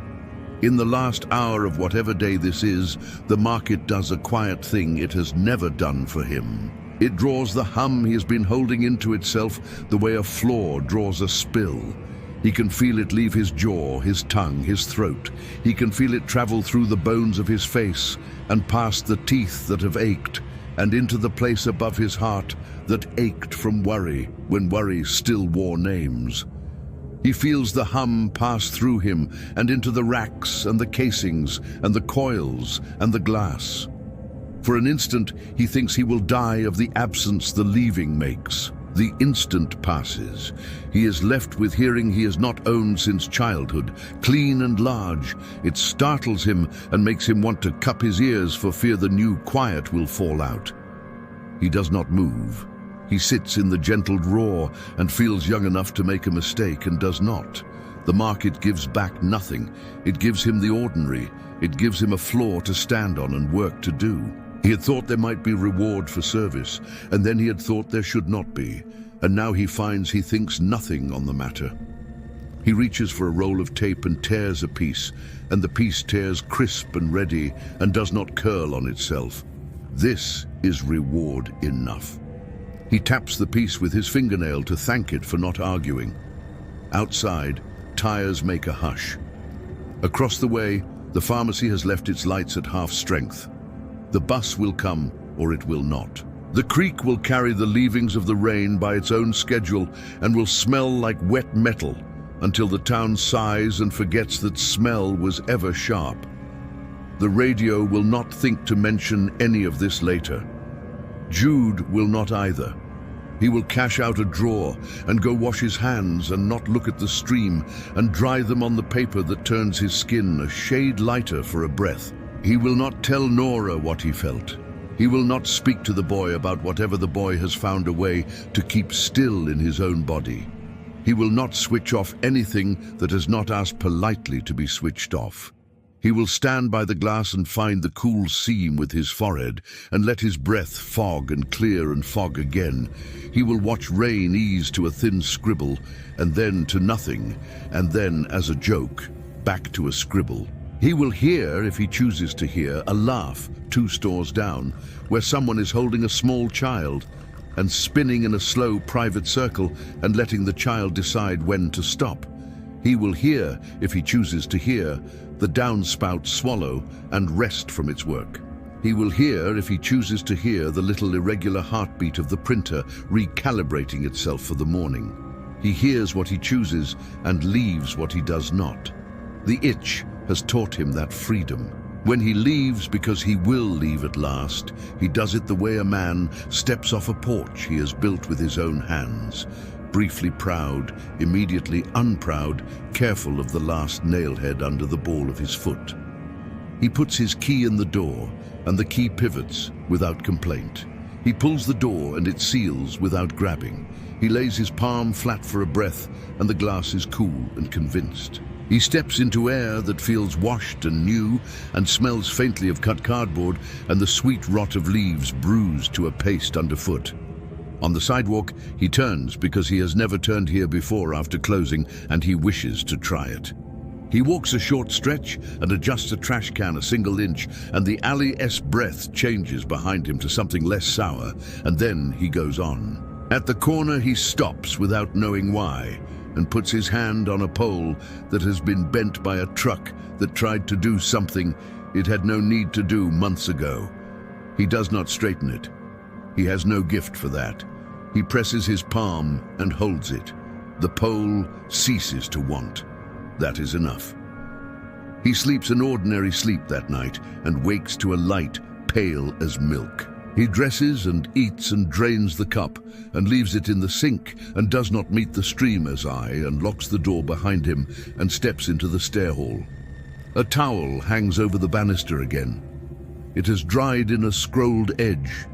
In the last hour of whatever day this is, the market does a quiet thing it has never done for him. It draws the hum he has been holding into itself the way a flaw draws a spill. He can feel it leave his jaw, his tongue, his throat. He can feel it travel through the bones of his face and past the teeth that have ached and into the place above his heart that ached from worry when worry still wore names. He feels the hum pass through him and into the racks and the casings and the coils and the glass. For an instant, he thinks he will die of the absence the leaving makes. The instant passes. He is left with hearing he has not owned since childhood, clean and large. It startles him and makes him want to cup his ears for fear the new quiet will fall out. He does not move. He sits in the gentle roar and feels young enough to make a mistake and does not. The market gives back nothing. It gives him the ordinary. It gives him a floor to stand on and work to do. He had thought there might be reward for service, and then he had thought there should not be, and now he finds he thinks nothing on the matter. He reaches for a roll of tape and tears a piece, and the piece tears crisp and ready and does not curl on itself. This is reward enough. He taps the piece with his fingernail to thank it for not arguing. Outside, tires make a hush. Across the way, the pharmacy has left its lights at half strength. The bus will come, or it will not. The creek will carry the leavings of the rain by its own schedule and will smell like wet metal until the town sighs and forgets that smell was ever sharp. The radio will not think to mention any of this later. Jude will not either. He will cash out a drawer and go wash his hands and not look at the stream and dry them on the paper that turns his skin a shade lighter for a breath. He will not tell Nora what he felt. He will not speak to the boy about whatever the boy has found a way to keep still in his own body. He will not switch off anything that has not asked politely to be switched off. He will stand by the glass and find the cool seam with his forehead and let his breath fog and clear and fog again. He will watch rain ease to a thin scribble and then to nothing, and then, as a joke, back to a scribble. He will hear, if he chooses to hear, a laugh 2 stores down, where someone is holding a small child and spinning in a slow private circle and letting the child decide when to stop. He will hear, if he chooses to hear, the downspout swallow and rest from its work. He will hear, if he chooses to hear, the little irregular heartbeat of the printer recalibrating itself for the morning. He hears what he chooses and leaves what he does not. The itch has taught him that freedom. When he leaves, because he will leave at last, he does it the way a man steps off a porch he has built with his own hands. Briefly proud, immediately unproud, careful of the last nailhead under the ball of his foot. He puts his key in the door, and the key pivots without complaint. He pulls the door and it seals without grabbing. He lays his palm flat for a breath, and the glass is cool and convinced. He steps into air that feels washed and new and smells faintly of cut cardboard and the sweet rot of leaves bruised to a paste underfoot. On the sidewalk, he turns because he has never turned here before after closing, and he wishes to try it. He walks a short stretch and adjusts a trash can a single inch, and the alley's breath changes behind him to something less sour, and then he goes on. At the corner, he stops without knowing why, and puts his hand on a pole that has been bent by a truck that tried to do something it had no need to do months ago. He does not straighten it. He has no gift for that. He presses his palm and holds it. The pole ceases to want. That is enough. He sleeps an ordinary sleep that night and wakes to a light pale as milk. He dresses and eats and drains the cup and leaves it in the sink and does not meet the streamer's eye and locks the door behind him and steps into the stair hall. A towel hangs over the banister again. It has dried in a scrolled edge.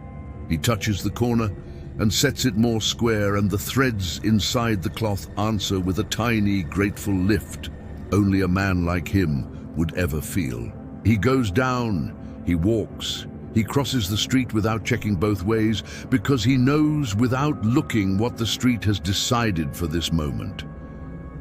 He touches the corner and sets it more square, and the threads inside the cloth answer with a tiny, grateful lift only a man like him would ever feel. He goes down, he walks, he crosses the street without checking both ways because he knows without looking what the street has decided for this moment.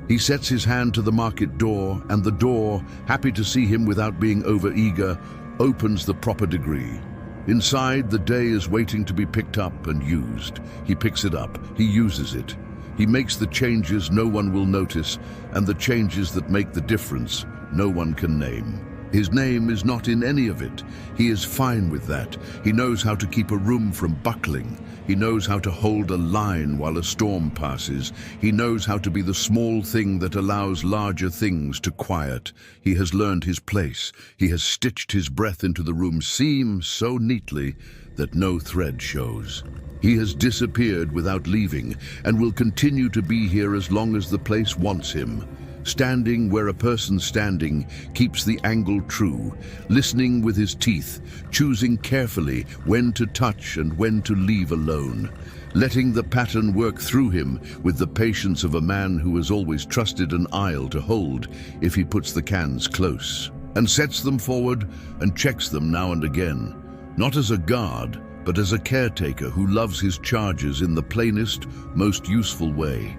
He sets his hand to the market door, and the door, happy to see him without being over-eager, opens the proper degree. Inside, the day is waiting to be picked up and used. He picks it up, he uses it. He makes the changes no one will notice, and the changes that make the difference no one can name. His name is not in any of it. He is fine with that. He knows how to keep a room from buckling. He knows how to hold a line while a storm passes. He knows how to be the small thing that allows larger things to quiet. He has learned his place. He has stitched his breath into the room's seam so neatly that no thread shows. He has disappeared without leaving and will continue to be here as long as the place wants him. Standing where a person standing keeps the angle true, listening with his teeth, choosing carefully when to touch and when to leave alone, letting the pattern work through him with the patience of a man who has always trusted an aisle to hold if he puts the cans close, and sets them forward and checks them now and again, not as a guard, but as a caretaker who loves his charges in the plainest, most useful way.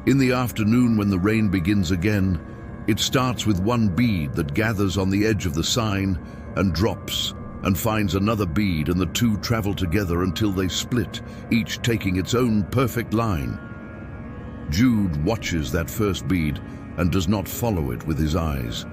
In the afternoon, when the rain begins again, it starts with one bead that gathers on the edge of the sign and drops and finds another bead, and the two travel together until they split, each taking its own perfect line. Jude watches that first bead and does not follow it with his eyes.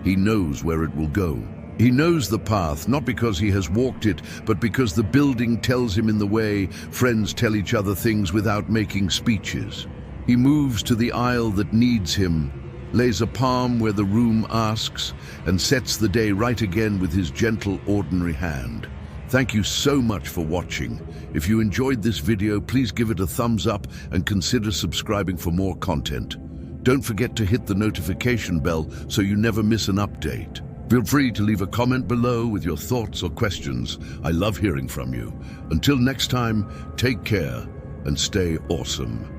He knows where it will go. He knows the path, not because he has walked it, but because the building tells him in the way friends tell each other things without making speeches. He moves to the aisle that needs him, lays a palm where the room asks, and sets the day right again with his gentle, ordinary hand. Thank you so much for watching. If you enjoyed this video, please give it a thumbs up and consider subscribing for more content. Don't forget to hit the notification bell so you never miss an update. Feel free to leave a comment below with your thoughts or questions. I love hearing from you. Until next time, take care and stay awesome.